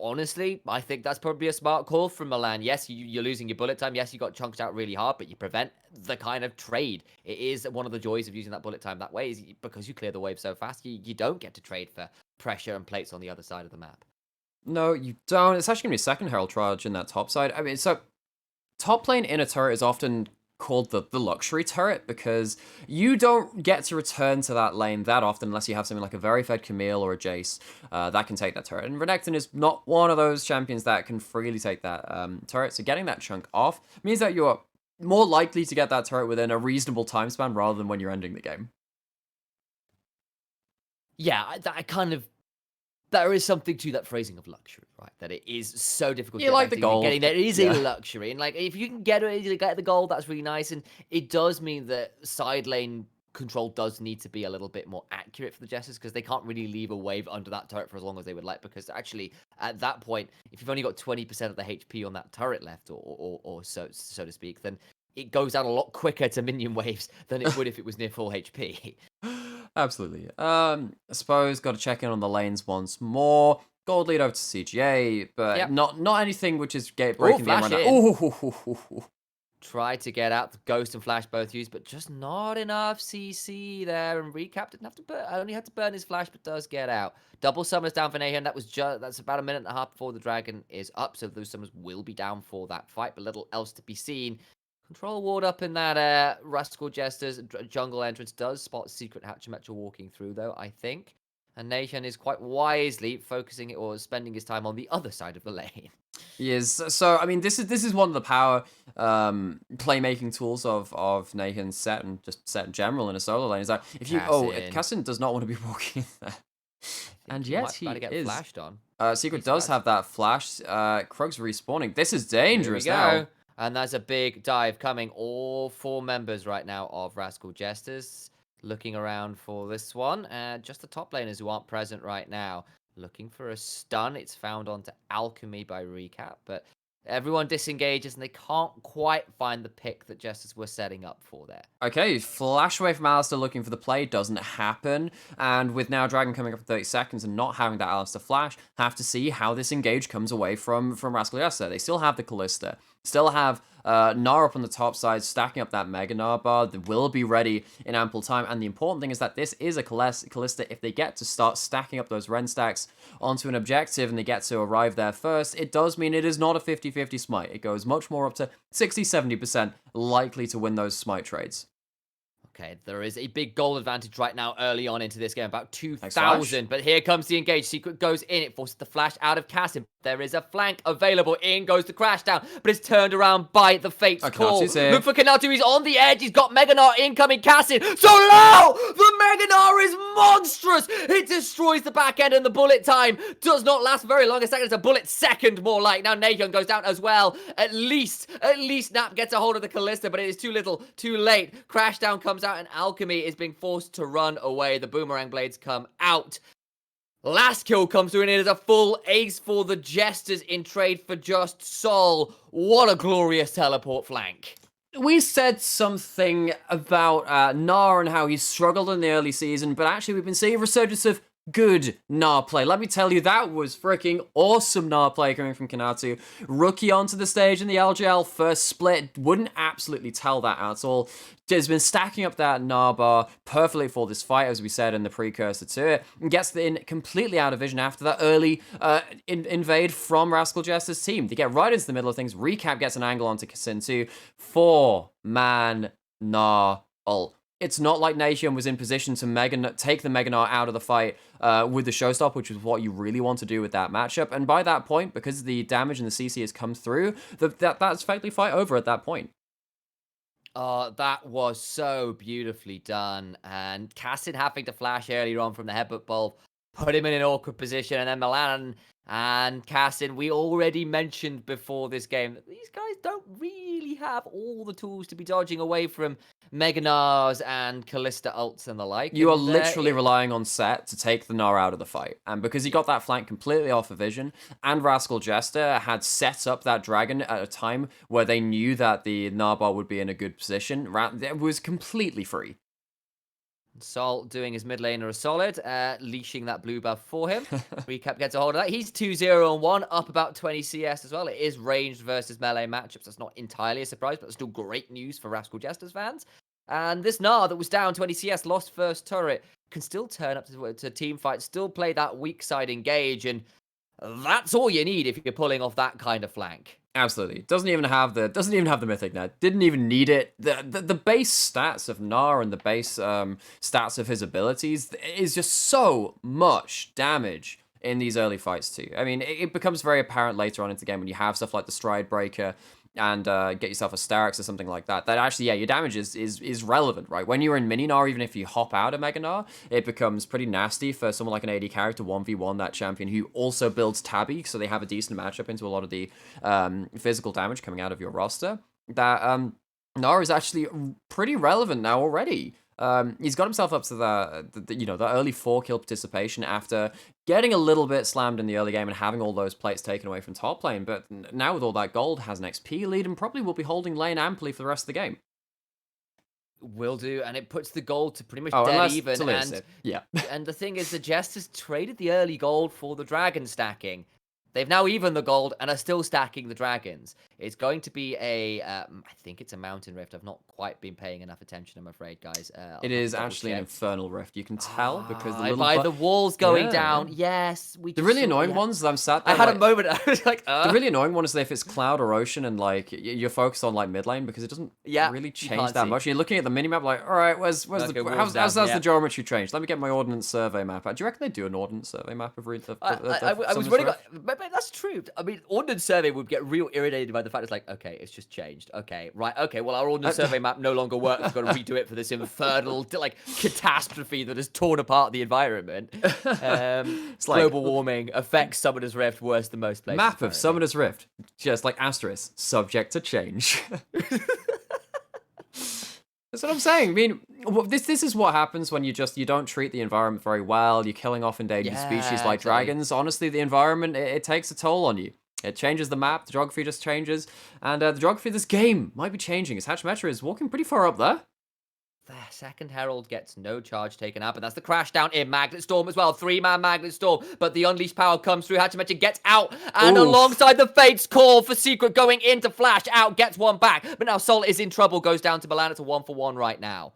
B: honestly, I think that's probably a smart call from Milan. Yes, you're losing your bullet time. Yes, you got chunked out really hard, but you prevent the kind of trade. It is one of the joys of using that bullet time that way, is because you clear the wave so fast, you don't get to trade for pressure and plates on the other side of the map.
C: No, you don't. It's actually going to be a second Herald charge in that top side. I mean, so top lane in a turret is often called the luxury turret because you don't get to return to that lane that often unless you have something like a very fed Camille or a Jace that can take that turret. And Renekton is not one of those champions that can freely take that turret. So getting that chunk off means that you're more likely to get that turret within a reasonable time span rather than when you're ending the game.
B: Yeah, there is something to that phrasing of luxury, right? That it is so difficult to get
C: like the gold.
B: Getting there, it is a luxury. And if you can get the gold, that's really nice. And it does mean that side lane control does need to be a little bit more accurate for the Jesters, because they can't really leave a wave under that turret for as long as they would like, because actually at that point, if you've only got 20% of the HP on that turret left, or so to speak, then it goes down a lot quicker to minion waves than it would if it was near full HP.
C: Absolutely. I suppose got to check in on the lanes once more. Gold lead over to CGA, but not anything which is breaking the game right now.
B: Tried to get out the Ghost and Flash both used, but just not enough CC there. And Recap didn't have to burn. Only had to burn his Flash, but does get out. Double summons down for Nahan. That's about a minute and a half before the dragon is up, so those summons will be down for that fight, but little else to be seen. Control ward up in that Rascal Jester's jungle entrance. Does spot Secret Hatchimetra walking through, though, I think. And Nation is quite wisely focusing or spending his time on the other side of the lane.
C: He is. So, I mean, this is one of the power playmaking tools of Nathan's set, and just set in general in a solo lane. Is that if you Cassin does not want to be walking there. And yet he is.
B: Flashed on.
C: Secret does have that flash. Krug's respawning. This is dangerous now.
B: And there's a big dive coming. All 4 members right now of Rascal Jesters looking around for this one. Just the top laners who aren't present right now. Looking for a stun. It's found onto Alchemy by Recap. But everyone disengages and they can't quite find the pick that Jesters were setting up for there.
C: Okay, flash away from Alistair looking for the play. Doesn't happen. And with now Dragon coming up in 30 seconds and not having that Alistair flash, have to see how this engage comes away from Rascal Jester. They still have the Callista. Still have Gnar up on the top side, stacking up that Mega Gnar bar. They will be ready in ample time. And the important thing is that this is a Callista. If they get to start stacking up those Ren stacks onto an objective and they get to arrive there first, it does mean it is not a 50-50 smite. It goes much more up to 60-70% likely to win those smite trades.
B: Okay, there is a big goal advantage right now early on into this game, about 2,000. But here comes the engage. Secret goes in. It forces the flash out of Cassim. There is a flank available. In goes the Crashdown, but it's turned around by the Fate's Call. Look for Kanatu. He's on the edge. He's got Meganar incoming. Cassin. So low! The Meganar is monstrous. It destroys the back end, and the bullet time does not last very long. A second. It's a bullet second, more like. Now Nahyon goes down as well. At least Nap gets a hold of the Callista, but it is too little, too late. Crashdown comes out, and Alchemy is being forced to run away. The Boomerang Blades come out. Last kill comes through, and it is a full ace for the Jesters in trade for just Sol. What a glorious teleport flank.
C: We said something about Gnar and how he struggled in the early season, but actually we've been seeing a resurgence of good Gnar play. Let me tell you, that was freaking awesome Gnar play coming from Kanatu. Rookie onto the stage in the LJL first split. Wouldn't absolutely tell that at all. Has been stacking up that Gnar bar perfectly for this fight, as we said in the precursor to it, and gets in completely out of vision after that early invade from Rascal Jester's team. They get right into the middle of things. Recap gets an angle onto Cassin too. 4-man Gnar ult. It's not like Nahyon was in position to take the Meganar out of the fight with the showstop, which is what you really want to do with that matchup. And by that point, because the damage and the CC has come through, that's effectively fight over at that point.
B: That was so beautifully done. And Cassin having to flash earlier on from the headbutt bulb, put him in an awkward position, and then Milan and Cassin, we already mentioned before this game that these guys don't really have all the tools to be dodging away from Meganars and Callista ults and the like.
C: You are literally relying on Set to take the Gnar out of the fight. And because he got that flank completely off of vision, and Rascal Jester had set up that dragon at a time where they knew that the Gnar bar would be in a good position, it was completely free.
B: Sol doing his mid laner a solid, leashing that blue buff for him. Recap gets a hold of that. He's 2-0-1, up about 20 CS as well. It is ranged versus melee matchups. That's not entirely a surprise, but still great news for Rascal Jesters fans. And this Gnar that was down 20 CS, lost first turret, can still turn up to team fight, still play that weak side engage, and that's all you need if you're pulling off that kind of flank.
C: Absolutely. Doesn't even have the mythic net. Didn't even need it. The base stats of Gnar and the base stats of his abilities is just so much damage in these early fights too. I mean, it becomes very apparent later on into the game when you have stuff like the Stride Breaker and get yourself a Starix or something like that. That actually, yeah, your damage is relevant, right? When you're in mini Gnar, even if you hop out of Mega Gnar, it becomes pretty nasty for someone like an AD character 1v1 that champion who also builds Tabby, so they have a decent matchup into a lot of the physical damage coming out of your roster. That Gnar is actually pretty relevant now already. He's got himself up to the early 4-kill participation after getting a little bit slammed in the early game and having all those plates taken away from top lane, but now with all that gold, has an XP lead and probably will be holding lane amply for the rest of the game.
B: Will do, and it puts the gold to pretty much dead even. And the thing is, the Jesters traded the early gold for the dragon stacking. They've now evened the gold and are still stacking the dragons. It's going to be I think it's a mountain rift. I've not quite been paying enough attention, I'm afraid, guys.
C: It is actually an infernal rift. You can tell because
B: the walls going down. Yes,
C: the really annoying ones. I'm sat there.
B: I had a moment. I was like,
C: The really annoying one is if it's cloud or ocean and like you're focused on like mid lane because it doesn't really change that much. You're looking at the minimap like, all right, how's the geometry changed? Let me get my ordnance survey map out. Do you reckon they do an ordnance survey map of
B: I was running. But that's true. I mean, ordnance survey would get real irritated by the fact it's like, okay, it's just changed. Okay, right. Okay, well, our ordnance survey map no longer works. We've got to redo it for this infernal like catastrophe that has torn apart the environment. It's like, global warming affects Summoner's Rift worse than most places.
C: Map of Summoner's Rift, just like asterisk, subject to change. That's what I'm saying. I mean, this is what happens when you don't treat the environment very well. You're killing off endangered species like dragons. Honestly, the environment, it takes a toll on you. It changes the map, the geography just changes, and the geography of this game might be changing. As Hatchmetra is walking pretty far up there.
B: The second Herald gets no charge taken up, and that's the crash down in Magnet Storm as well. 3-man Magnet Storm, but the Unleashed power comes through. Hatchmetra gets out, and alongside the Fate's Call for Secret going into Flash, out, gets one back. But now Sol is in trouble, goes down to Milan. It's a 1-for-1 right now.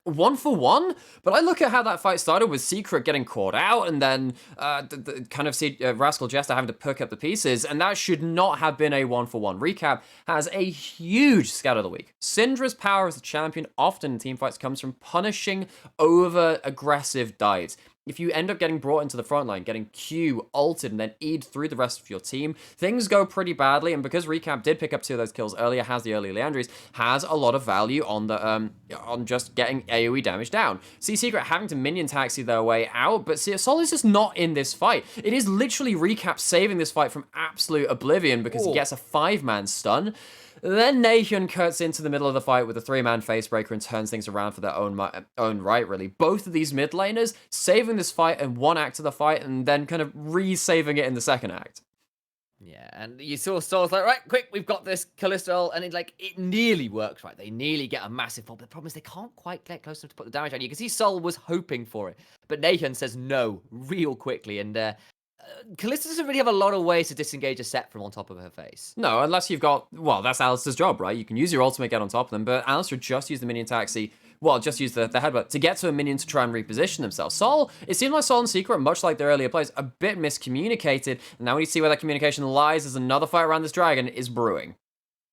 C: 1-for-1? But I look at how that fight started with Secret getting caught out and then kind of see Rascal Jester having to pick up the pieces, and that should not have been a 1-for-1. Recap has a huge scout of the week. Syndra's power as a champion often in teamfights comes from punishing over-aggressive dives. if you end up getting brought into the front line, getting Q ulted and then E'd through the rest of your team, things go pretty badly. And because Recap did pick up 2 of those kills earlier, has the early Leandries, has a lot of value on the on just getting AoE damage down. Secret having to minion taxi their way out, but Sol is just not in this fight. It is literally Recap saving this fight from absolute oblivion because he gets a 5-man stun. Then Nahyun cuts into the middle of the fight with a 3-man facebreaker and turns things around for their own right, really. Both of these mid laners saving this fight in one act of the fight and then kind of re-saving it in the second act.
B: Yeah, and you saw Sol's like, right, quick, we've got this Callisto, and it nearly works, right? They nearly get a massive pop. The problem is they can't quite get close enough to put the damage on. You can see Sol was hoping for it, but Nahyun says no real quickly, and Callisto doesn't really have a lot of ways to disengage a set from on top of her face.
C: No, unless you've got, well, that's Alistair's job, right? You can use your ultimate, get on top of them, but Alistair just used the minion taxi, well, just use the headbutt to get to a minion to try and reposition themselves. Sol, it seemed like Sol and Secret, much like their earlier plays, a bit miscommunicated, and now we need to see where that communication lies as another fight around this dragon is brewing.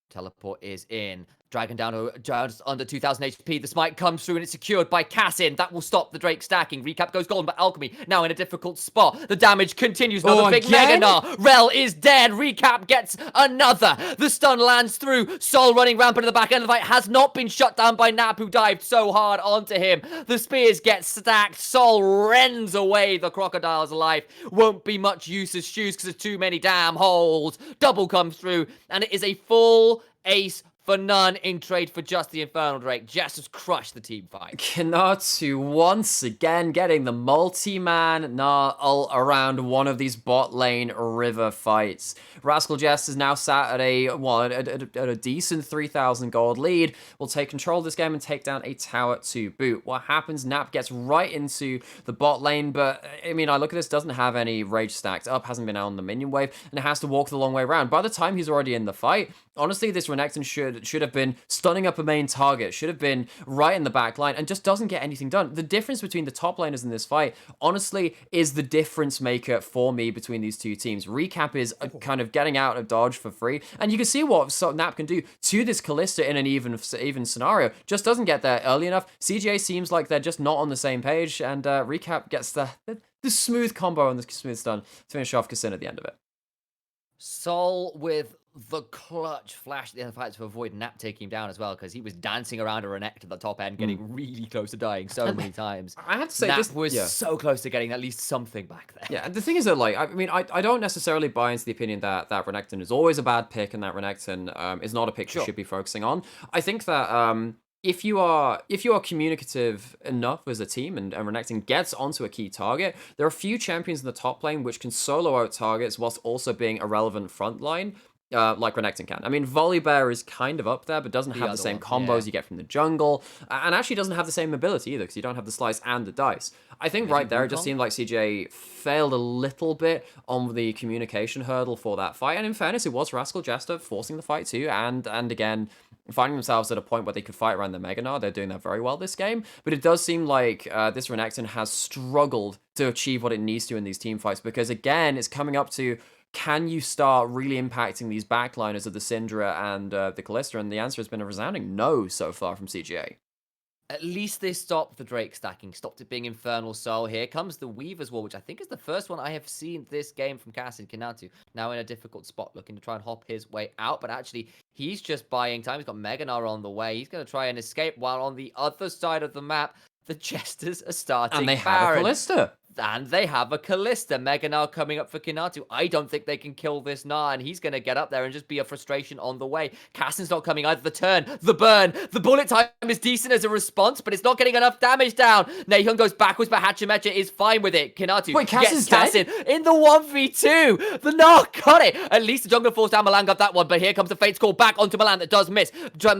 B: Teleport is in. Dragon down to just under 2,000 HP. The smite comes through and it's secured by Cassin. That will stop the Drake stacking. Recap goes golden, but Alchemy now in a difficult spot. The damage continues. Another big
C: again?
B: Mega Gnar. Rel is dead. Recap gets another. The stun lands through. Sol running rampant in the back end of the fight has not been shut down by Nap, who dived so hard onto him. The spears get stacked. Sol rends away the crocodile's life. Won't be much use as shoes because there's too many damn holes. Double comes through, and it is a full ace for none in trade for just the Infernal Drake. Just has crushed the team fight.
C: Kanatu once again getting the multi-man Gnar around one of these bot lane river fights. Rascal Jester is now sat at a decent 3,000 gold lead. Will take control of this game and take down a tower to boot. What happens? Nap gets right into the bot lane, but I mean, I look at this, doesn't have any rage stacked up, hasn't been out on the minion wave, and it has to walk the long way around. By the time he's already in the fight, honestly, this Renekton should have been stunning up a main target, should have been right in the back line, and just doesn't get anything done. The difference between the top laners in this fight, honestly, is the difference maker for me between these two teams. Recap is kind of getting out of dodge for free, and you can see what Nap can do to this Kalista in an even scenario. Just doesn't get there early enough. CJ seems like they're just not on the same page, and Recap gets the smooth combo and the smooth stun to finish off Kassin at the end of it.
B: Sol with the clutch flash at the end of the fight to avoid Nap taking him down as well, because he was dancing around a Renekton at the top end, getting really close to dying so many times.
C: I have to say,
B: Nap was so close to getting at least something back there.
C: Yeah, and the thing is that, like, I mean, I don't necessarily buy into the opinion that Renekton is always a bad pick and that Renekton is not a pick you should be focusing on. I think that if you are communicative enough as a team and Renekton gets onto a key target, there are a few champions in the top lane which can solo out targets whilst also being a relevant front line. Like Renekton can. I mean, Volibear is kind of up there, but doesn't have the same combos you get from the jungle, and actually doesn't have the same ability either, because you don't have the slice and the dice. I think right there, it just seemed like CJ failed a little bit on the communication hurdle for that fight, and in fairness, it was Rascal Jester forcing the fight too, and again, finding themselves at a point where they could fight around the Mega Gnar. They're doing that very well this game, but it does seem like this Renekton has struggled to achieve what it needs to in these team fights, because again, it's coming up to, can you start really impacting these backliners of the Syndra and the Kalista? And the answer has been a resounding no so far from CGA.
B: At least they stopped the Drake stacking, stopped it being Infernal Soul. Here comes the Weaver's Wall, which I think is the first one I have seen this game from Cassin Kanatu. Now in a difficult spot, looking to try and hop his way out, but actually he's just buying time. He's got Mega Gnar on the way. He's going to try and escape, while on the other side of the map, the Jesters are starting.
C: And they have a Kalista.
B: And they have a Kalista. Mega Gnar coming up for Kinatu. I don't think they can kill this Gnar, and he's going to get up there and just be a frustration on the way. Cassin's not coming either. The turn, the burn, the bullet time is decent as a response, but it's not getting enough damage down. Nahyun goes backwards, but Hachimecha is fine with it. Kinatu gets Cassin in the 1v2. The Gnar got it. At least the jungler forced down Milan, got that one, but here comes the Fate's Call back onto Milan that does miss.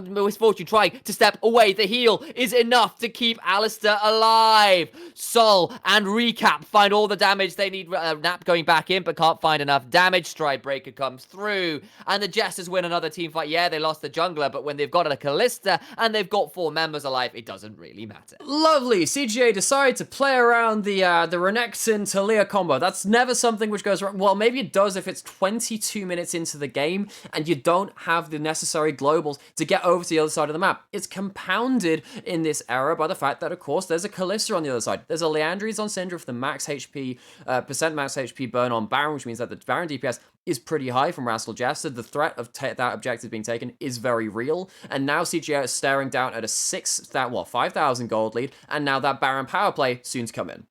B: Misfortune trying to step away. The heal is enough to keep Alistair alive. Sol and Recap find all the damage they need. Nap going back in, but can't find enough damage. Stride Breaker comes through, and the Jesters win another team fight. Yeah, they lost the jungler, but when they've got a Kalista and they've got 4 members alive, it doesn't really matter.
C: Lovely. CGA decide to play around the Renekton Talia combo. That's never something which goes wrong. Well, maybe it does if it's 22 minutes into the game and you don't have the necessary globals to get over to the other side of the map. It's compounded in this era by the fact that, of course, there's a Kalista on the other side. There's a Leandries on Syndra for the max HP, percent max HP burn on Baron, which means that the Baron DPS is pretty high from Rascal Jester. The threat of that objective being taken is very real. And now CGA is staring down at a 5,000 gold lead. And now that Baron power play soon to come in.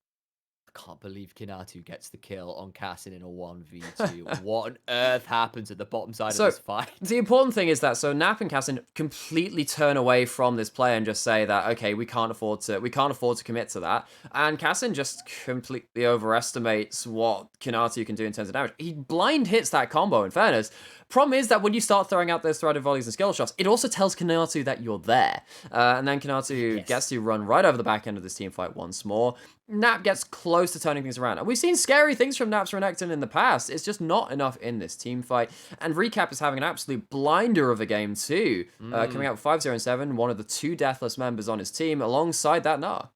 B: I can't believe Kinatu gets the kill on Cassin in a 1v2. What on earth happens at the bottom side of this fight?
C: The important thing is that Nap and Cassin completely turn away from this play and just say that, okay, we can't afford to commit to that. And Cassin just completely overestimates what Kinatu can do in terms of damage. He blind hits that combo, in fairness. Problem is that when you start throwing out those threaded volleys and skill shots, it also tells Kinatu that you're there. And then Kinatu gets to run right over the back end of this team fight once more. Nap gets close to turning things around. And we've seen scary things from Nap's Renekton in the past. It's just not enough in this team fight. And Recap is having an absolute blinder of a game too. Coming out with 5-0-7, one of the 2 deathless members on his team, alongside that Gnar.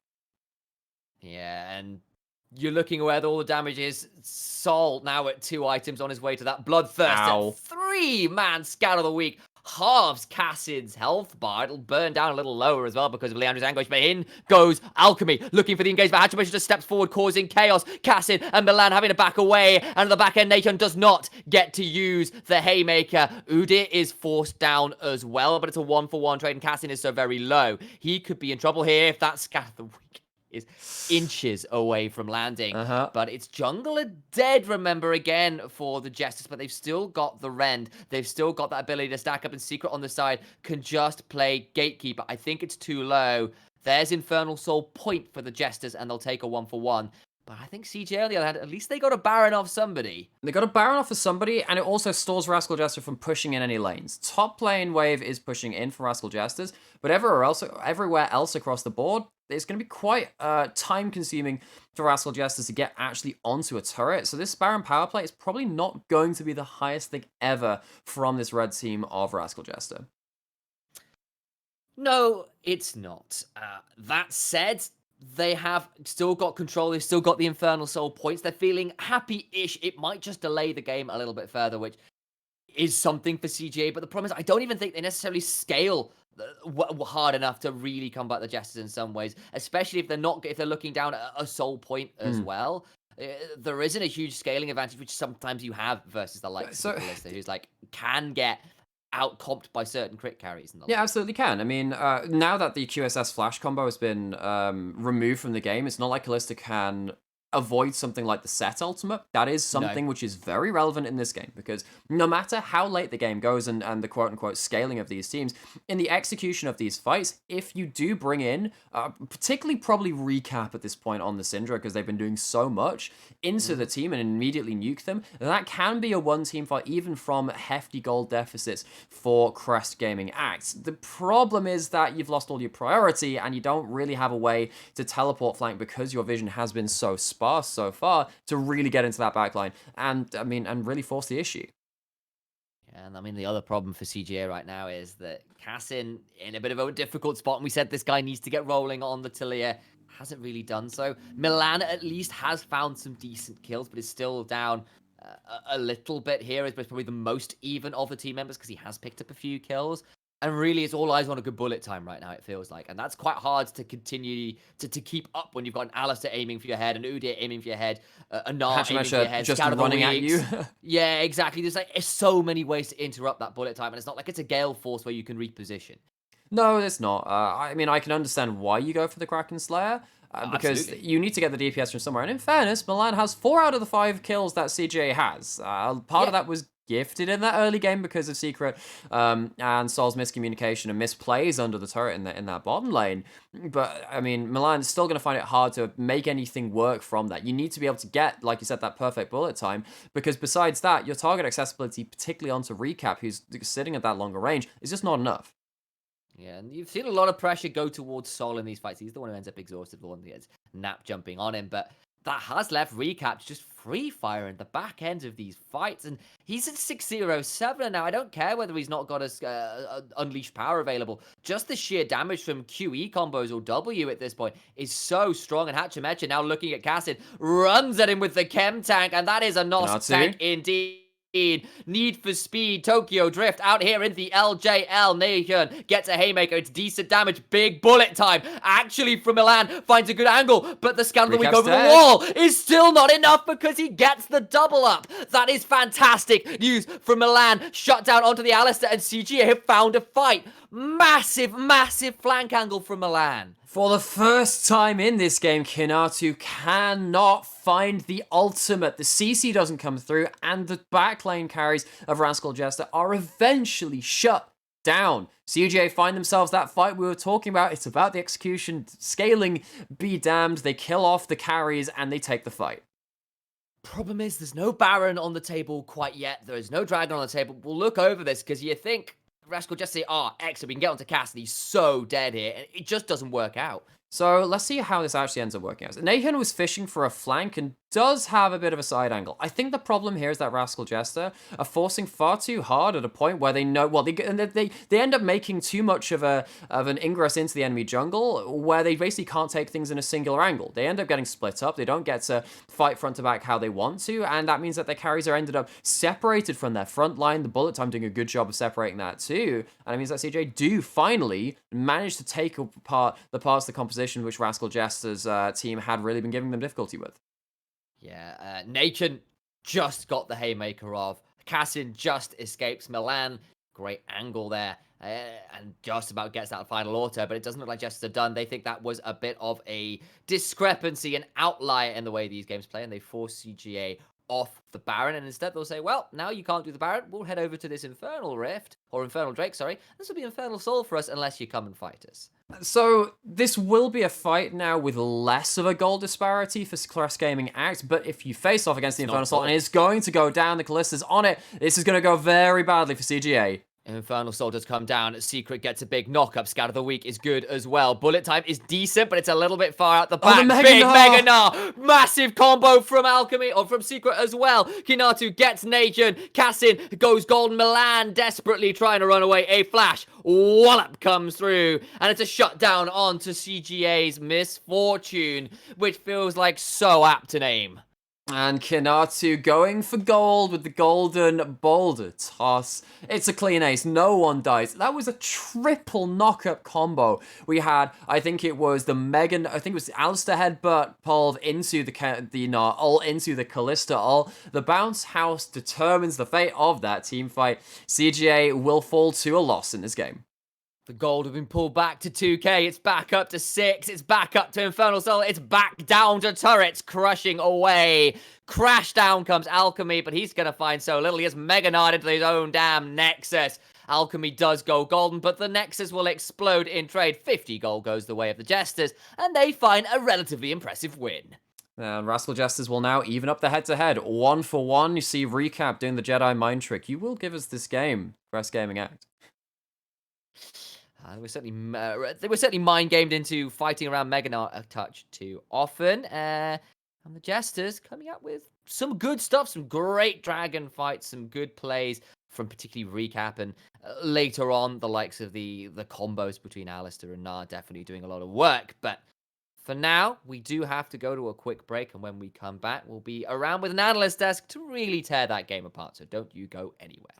B: Yeah, and you're looking where all the damage is. Sol now at 2 items on his way to that bloodthirst. 3-man scout of the week. Halves Cassid's health bar. It'll burn down a little lower as well because of Leandra's anguish. But in goes Alchemy, looking for the engagement. Hatchimation just steps forward, causing chaos. Cassid and Milan having to back away. And the back end Nation does not get to use the Haymaker. Udyr is forced down as well, but it's a 1-for-1 trade, and Cassid is so very low. He could be in trouble here if that scat of the week is inches away from landing. But it's jungler dead, remember, again, for the Jesters, but they've still got the Rend. They've still got that ability to stack up, and Secret on the side can just play Gatekeeper. I think it's too low. There's Infernal Soul point for the Jesters, and they'll take a 1-for-1. But I think CJ, on the other hand, at least they got a Baron off somebody.
C: They got a Baron off of somebody, and it also stalls Rascal Jester from pushing in any lanes. Top lane wave is pushing in for Rascal Jesters, but everywhere else across the board, it's going to be quite time-consuming for Rascal Jesters to get actually onto a turret. So this Baron power play is probably not going to be the highest thing ever from this red team of Rascal Jester.
B: No, it's not. That said, they have still got control. They've still got the Infernal Soul points. They're feeling happy-ish. It might just delay the game a little bit further, which is something for CGA. But the problem is, I don't even think they necessarily scale hard enough to really combat the Jesters in some ways, especially if they're looking down at a soul point as well. There isn't a huge scaling advantage, which sometimes you have versus the likes of Ballista, who's like can get out-comped by certain crit carries.
C: Yeah, absolutely can. I mean, now that the QSS flash combo has been removed from the game, it's not like Kalista can avoid something like the set ultimate. That is something which is very relevant in this game, because no matter how late the game goes and the quote-unquote scaling of these teams, in the execution of these fights, if you do bring in, particularly probably Recap at this point on the Syndra, because they've been doing so much, into the team and immediately nuke them, that can be a one-team fight, even from hefty gold deficits for Crest Gaming Acts. The problem is that you've lost all your priority, and you don't really have a way to teleport flank because your vision has been so sparse so far to really get into that backline and really force the issue.
B: And I mean, the other problem for CGA right now is that Cassin in a bit of a difficult spot, and we said this guy needs to get rolling on the Talia. Hasn't really done so. Milan at least has found some decent kills, but is still down a little bit here. It's probably the most even of the team members because he has picked up a few kills. And really, it's all eyes on a good bullet time right now, it feels like. And that's quite hard to continue to keep up when you've got an Alistair aiming for your head, an Udyr aiming for your head, a Gnar aiming for your head,
C: just
B: Scout
C: running at you.
B: Yeah, exactly. There's so many ways to interrupt that bullet time. And it's not like it's a Gale Force where you can reposition.
C: No, it's not. I mean, I can understand why you go for the Kraken Slayer. Because
B: absolutely.
C: You need to get the DPS from somewhere. And in fairness, Milan has 4 out of the 5 kills that CJ has. Part of that was gifted in that early game because of Secret and Sol's miscommunication and misplays under the turret in that bottom lane. But, I mean, Milan's still going to find it hard to make anything work from that. You need to be able to get, like you said, that perfect bullet time, because besides that, your target accessibility, particularly onto Recap, who's sitting at that longer range, is just not enough.
B: Yeah, and you've seen a lot of pressure go towards Sol in these fights. He's the one who ends up exhausted, the one who gets Nap jumping on him, but that has left Recap just free firing the back end of these fights, and he's at 607 now. I don't care whether he's not got a unleashed power available. Just the sheer damage from QE combos or W at this point is so strong, and Hatchimecha now looking at Cassid, runs at him with the chem tank, and that is a NOS tank indeed. Need for Speed, Tokyo Drift out here in the LJL Nation. Gets a haymaker, it's decent damage, big bullet time. Actually from Milan, finds a good angle, but the scan of the week over the wall is still not enough because he gets the double up. That is fantastic news from Milan. Shut down onto the Alistair, and CGA have found a fight. Massive, massive flank angle from Milan.
C: For the first time in this game, Kinatu cannot find the ultimate. The CC doesn't come through, and the backlane carries of Rascal Jester are eventually shut down. CGA find themselves that fight we were talking about. It's about the execution. Scaling be damned. They kill off the carries, and they take the fight.
B: Problem is, there's no Baron on the table quite yet. There is no Dragon on the table. We'll look over this, because you think Rascal just say, excellent, we can get onto Cass, and he's so dead here, and it just doesn't work out.
C: So let's see how this actually ends up working out. Nathan was fishing for a flank and does have a bit of a side angle. I think the problem here is that Rascal Jester are forcing far too hard at a point where they know, well, they end up making too much of an ingress into the enemy jungle where they basically can't take things in a singular angle. They end up getting split up. They don't get to fight front to back how they want to, and that means that their carries are ended up separated from their front line. The bullet time doing a good job of separating that too, and it means that CJ do finally manage to take apart the parts of the composition which Rascal Jester's team had really been giving them difficulty with.
B: Yeah, Nation just got the haymaker off. Cassin just escapes Milan. Great angle there. And just about gets that final auto, but it doesn't look like Jester's done. They think that was a bit of a discrepancy, an outlier in the way these games play, and they force CGA off the Baron, and instead they'll say, well, now you can't do the Baron, we'll head over to this Infernal Rift, or Infernal Drake, sorry. This will be Infernal Soul for us unless you come and fight us.
C: So this will be a fight now with less of a goal disparity for Crest Gaming Act, but if you face off against the Infernal Soul and it's going to go down, the Callista's on it, this is going to go very badly for CGA.
B: Infernal Soul does come down. Secret gets a big knock-up. Scout of the Week is good as well. Bullet time is decent, but it's a little bit far out the back. Big Mega Gnar. Massive combo from Alchemy, or from Secret as well. Kinatu gets Nation. Cassin goes golden. Milan desperately trying to run away. A flash. Wallop comes through. And it's a shutdown onto CGA's Misfortune, which feels like so apt to name.
C: And Kinatu going for gold with the golden boulder toss. It's a clean ace. No one dies. That was a triple knock-up combo. We had, I think it was the Megan, I think it was the Alistair headbutt pulled into the Gnar, all into the Callista all. The bounce house determines the fate of that team fight. CGA will fall to a loss in this game.
B: The gold have been pulled back to 2k. It's back up to 6. It's back up to Infernal Soul. It's back down to turrets, crushing away. Crash down comes Alchemy, but he's going to find so little. He has Mega Gnar into his own damn Nexus. Alchemy does go golden, but the Nexus will explode in trade. 50 gold goes the way of the Jesters, and they find a relatively impressive win.
C: And Rascal Jesters will now even up the head-to-head. 1-for-1. You see Recap doing the Jedi mind trick. You will give us this game, Crest Gaming Act.
B: They were certainly mind-gamed into fighting around Mega Gnar a touch too often. And the Jesters coming up with some good stuff, some great dragon fights, some good plays from particularly Recap, and later on the likes of the combos between Alistair and Gnar definitely doing a lot of work. But for now, we do have to go to a quick break, and when we come back, we'll be around with an analyst desk to really tear that game apart. So don't you go anywhere.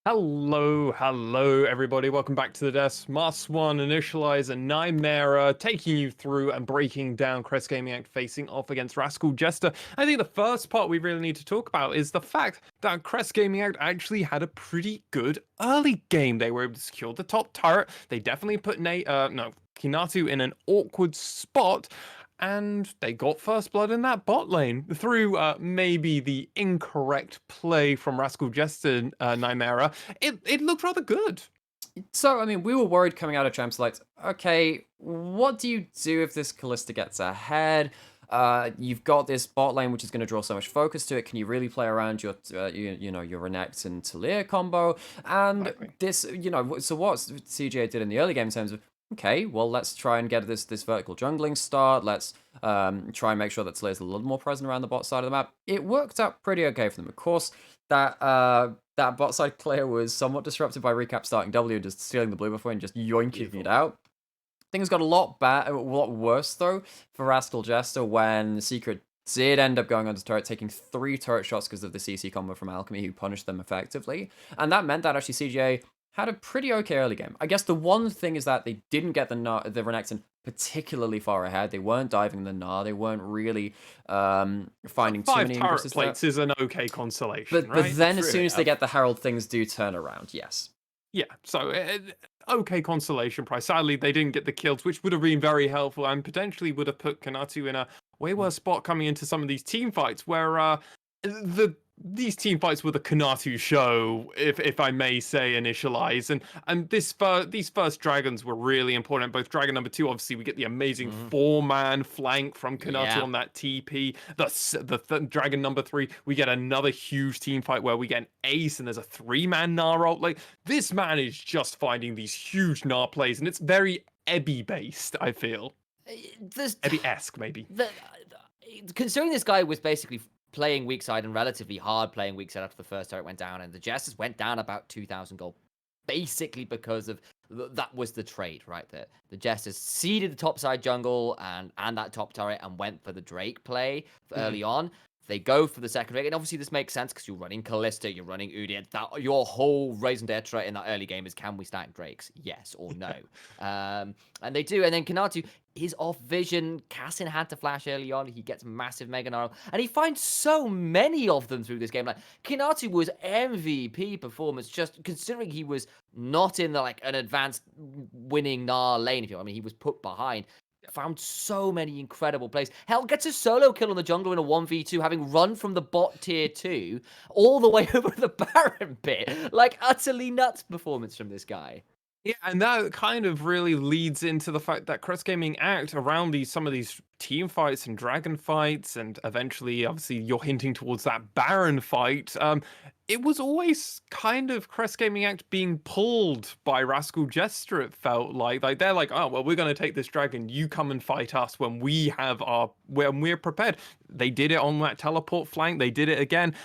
A: Hello, everybody. Welcome back to the desk. Mas1, Initialize, and Nymera taking you through and breaking down Crest Gaming Act facing off against Rascal Jester. I think the first part we really need to talk about is the fact that Crest Gaming Act actually had a pretty good early game. They were able to secure the top turret. They definitely put Kinatu in an awkward spot. And they got first blood in that bot lane through maybe the incorrect play from Rascal Jester Nymera. It looked rather good.
C: So, I mean, we were worried coming out of Champs, like, okay, what do you do if this Kalista gets ahead? You've got this bot lane which is going to draw so much focus to it. Can you really play around your, your Renekton and Talia combo? And this, so what CJ did in the early game in terms of, okay, well, let's try and get this vertical jungling start. Let's try and make sure that Talia's a little more present around the bot side of the map. It worked out pretty okay for them. Of course, that bot side player was somewhat disrupted by Recap starting W and just stealing the blue buff and just yoinking it out. Things got a lot worse, though, for Rascal Jester when Secret did end up going onto turret, taking 3 turret shots because of the CC combo from Alchemy, who punished them effectively. And that meant that actually CJ had a pretty okay early game. I guess the one thing is that they didn't get the Renekton particularly far ahead. They weren't diving the Gnar. They weren't really finding too many
A: turret plates
C: there.
A: Is an okay consolation,
C: But then as soon as they get the Herald, things do turn around, yes.
A: Yeah, so okay consolation price. Sadly, they didn't get the kills, which would have been very helpful and potentially would have put Kinatu in a way worse spot coming into some of these team fights where these team fights were the Kinatu show, if I may say, Initialize, and these first dragons were really important. Both dragon number 2, obviously, we get the amazing 4-man flank from Kinatu on that TP. The dragon number 3, we get another huge team fight where we get an ace and there's a 3-man Gnar ult. Like, this man is just finding these huge Gnar plays, and it's very Ebby based. I feel Ebby-esque, maybe.
B: Considering this guy was basically playing weak side and relatively hard playing weak side after the first turret went down, and the Jesters went down about 2,000 gold, basically because of that was the trade right there. The Jesters seeded the top side jungle and that top turret and went for the Drake play early on. They go for the second Drake, and obviously this makes sense because you're running Kalista, you're running Udyr. That your whole raison d'etre in that early game is, can we stack Drakes? Yes or no? And they do, and then Kinatu is off vision. Kassin had to flash early on. He gets massive Mega Gnar, and he finds so many of them through this game. Like, Kinatu was MVP performance, just considering he was not in the an advanced winning Gnar lane. If you know what I mean, he was put behind. Found so many incredible plays. Hell, gets a solo kill on the jungle in a 1v2, having run from the bot tier 2 all the way over to the Baron bit. Like, utterly nuts performance from this guy.
A: Yeah, and that kind of really leads into the fact that Crest Gaming Act around some of these team fights and dragon fights, and eventually, obviously, you're hinting towards that Baron fight. It was always kind of Crest Gaming Act being pulled by Rascal Jester. It felt like they're like, oh well, we're going to take this dragon. You come and fight us when we're prepared. They did it on that teleport flank. They did it again,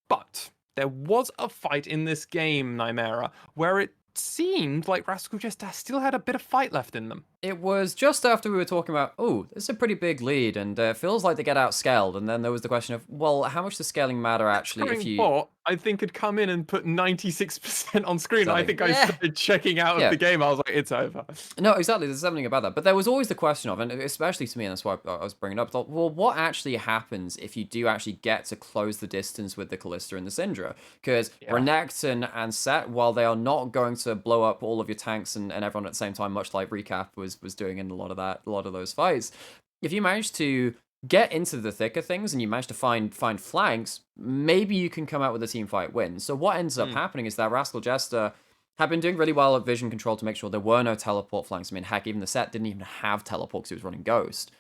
A: but there was a fight in this game, Nymera, where it seemed like Rascal Jester still had a bit of fight left in them.
C: It was just after we were talking about, oh, it's a pretty big lead, and it feels like they get outscaled, and then there was the question of, well, how much does scaling matter actually if you...
A: Bot, I think, had come in and put 96% on screen.
C: Exactly.
A: I think I started checking out of the game. I was like, it's over.
C: No, exactly. There's something about that. But there was always the question of, and especially to me, and that's why I was bringing it up, well, what actually happens if you do actually get to close the distance with the Kalista and the Syndra? Because Renekton and Set, while they are not going to blow up all of your tanks and everyone at the same time, much like Recap was doing in a lot of those fights, if you manage to get into the thick of things and you manage to find flanks, maybe you can come out with a team fight win. So what ends up happening is that Rascal Jester had been doing really well at vision control to make sure there were no teleport flanks. I mean, heck, even the Set didn't even have teleport because he was running Ghost.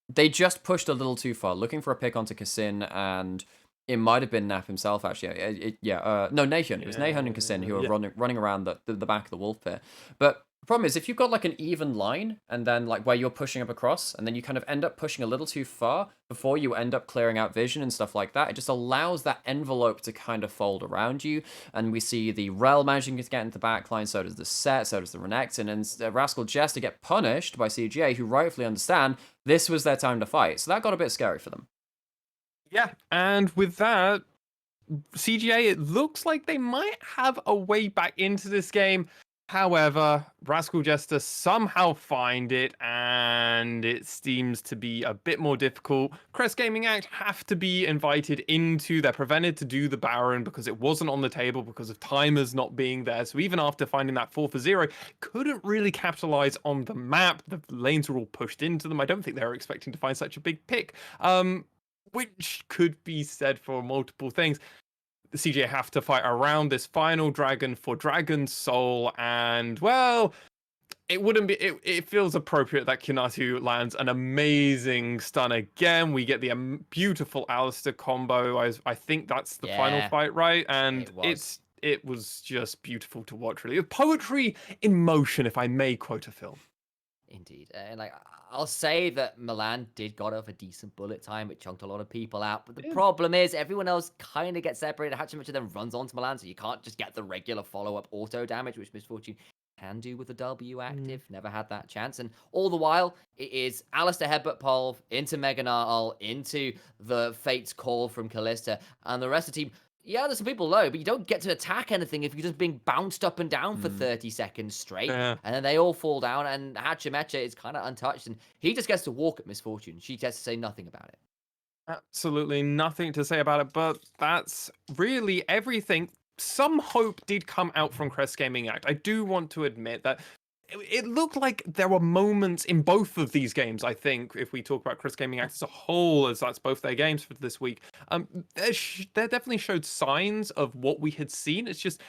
C: They just pushed a little too far, looking for a pick onto Kassin, and it might have been Nap himself, actually. No, Nahun. It was Nahun and Kassin who were running around the back of the wolf pit. But the problem is, if you've got like an even line, and then like where you're pushing up across, and then you kind of end up pushing a little too far before you end up clearing out vision and stuff like that, it just allows that envelope to kind of fold around you. And we see the Rel managing to get into the backline, so does the Set, so does the Renekton, and Rascal Jester get punished by CGA, who rightfully understand this was their time to fight. So that got a bit scary for them.
A: Yeah, and with that, CGA, it looks like they might have a way back into this game. However, Rascal Jester somehow find it, and it seems to be a bit more difficult. Crest Gaming Act have to be invited into. They're prevented to do the Baron because it wasn't on the table because of timers not being there. So even after finding that 4-for-0, couldn't really capitalize on the map. The lanes were all pushed into them. I don't think they were expecting to find such a big pick, which could be said for multiple things. The CJ have to fight around this final dragon for Dragon's Soul, and well, it wouldn't be. It feels appropriate that Kinatu lands an amazing stun again. We get the beautiful Alistair combo. I think that's the final
B: Yeah,
A: fight, right? And
B: it was.
A: it was just beautiful to watch. Really, poetry in motion, if I may quote a film.
B: Indeed. And like I'll say that Milan did got off a decent bullet time. It chunked a lot of people out. But the problem is everyone else kind of gets separated. Hachimachi then runs onto Milan, so you can't just get the regular follow-up auto damage, which Misfortune can do with the W active. Never had that chance. And all the while, it is Alistair Headbutt Pole into Mega Gnarl, into the Fate's Call from Callista, and the rest of the team. Yeah, there's some people low, but you don't get to attack anything if you're just being bounced up and down for 30 seconds straight.
A: Yeah.
B: And then they all fall down, and Hachimecha is kind of untouched, and he just gets to walk at Misfortune. She gets to say nothing about it.
A: Absolutely nothing to say about it, but that's really everything. Some hope did come out from Crest Gaming Act. I do want to admit that it looked like there were moments in both of these games. I think if we talk about Crest Gaming Act as a whole, as that's both their games for this week, they definitely showed signs of what we had seen. It just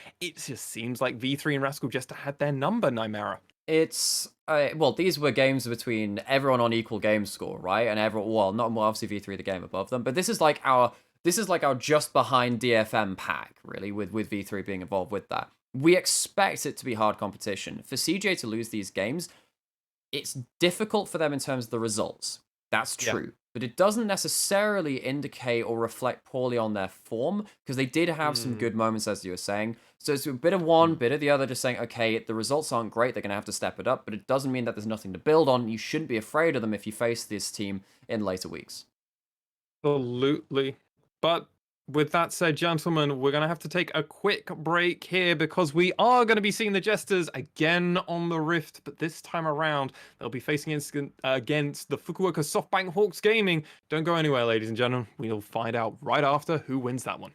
A: seems like V3 and Rascal Jester had their number, Nymera.
C: It's well, these were games between everyone on equal game score, right? And everyone, well, not obviously V3 the game above them, but this is like our just behind DFM pack, really, with V3 being involved with that. We expect it to be hard competition. For CJ to lose these games, it's difficult for them in terms of the results. That's true. Yeah. But it doesn't necessarily indicate or reflect poorly on their form, because they did have some good moments, as you were saying. So it's a bit of one, bit of the other, just saying, okay, the results aren't great, they're going to have to step it up, but it doesn't mean that there's nothing to build on. You shouldn't be afraid of them if you face this team in later weeks.
A: Absolutely. But with that said, gentlemen, we're going to have to take a quick break here because we are going to be seeing the Jesters again on the Rift, but this time around, they'll be facing against the Fukuoka SoftBank Hawks Gaming. Don't go anywhere, ladies and gentlemen. We'll find out right after who wins that one.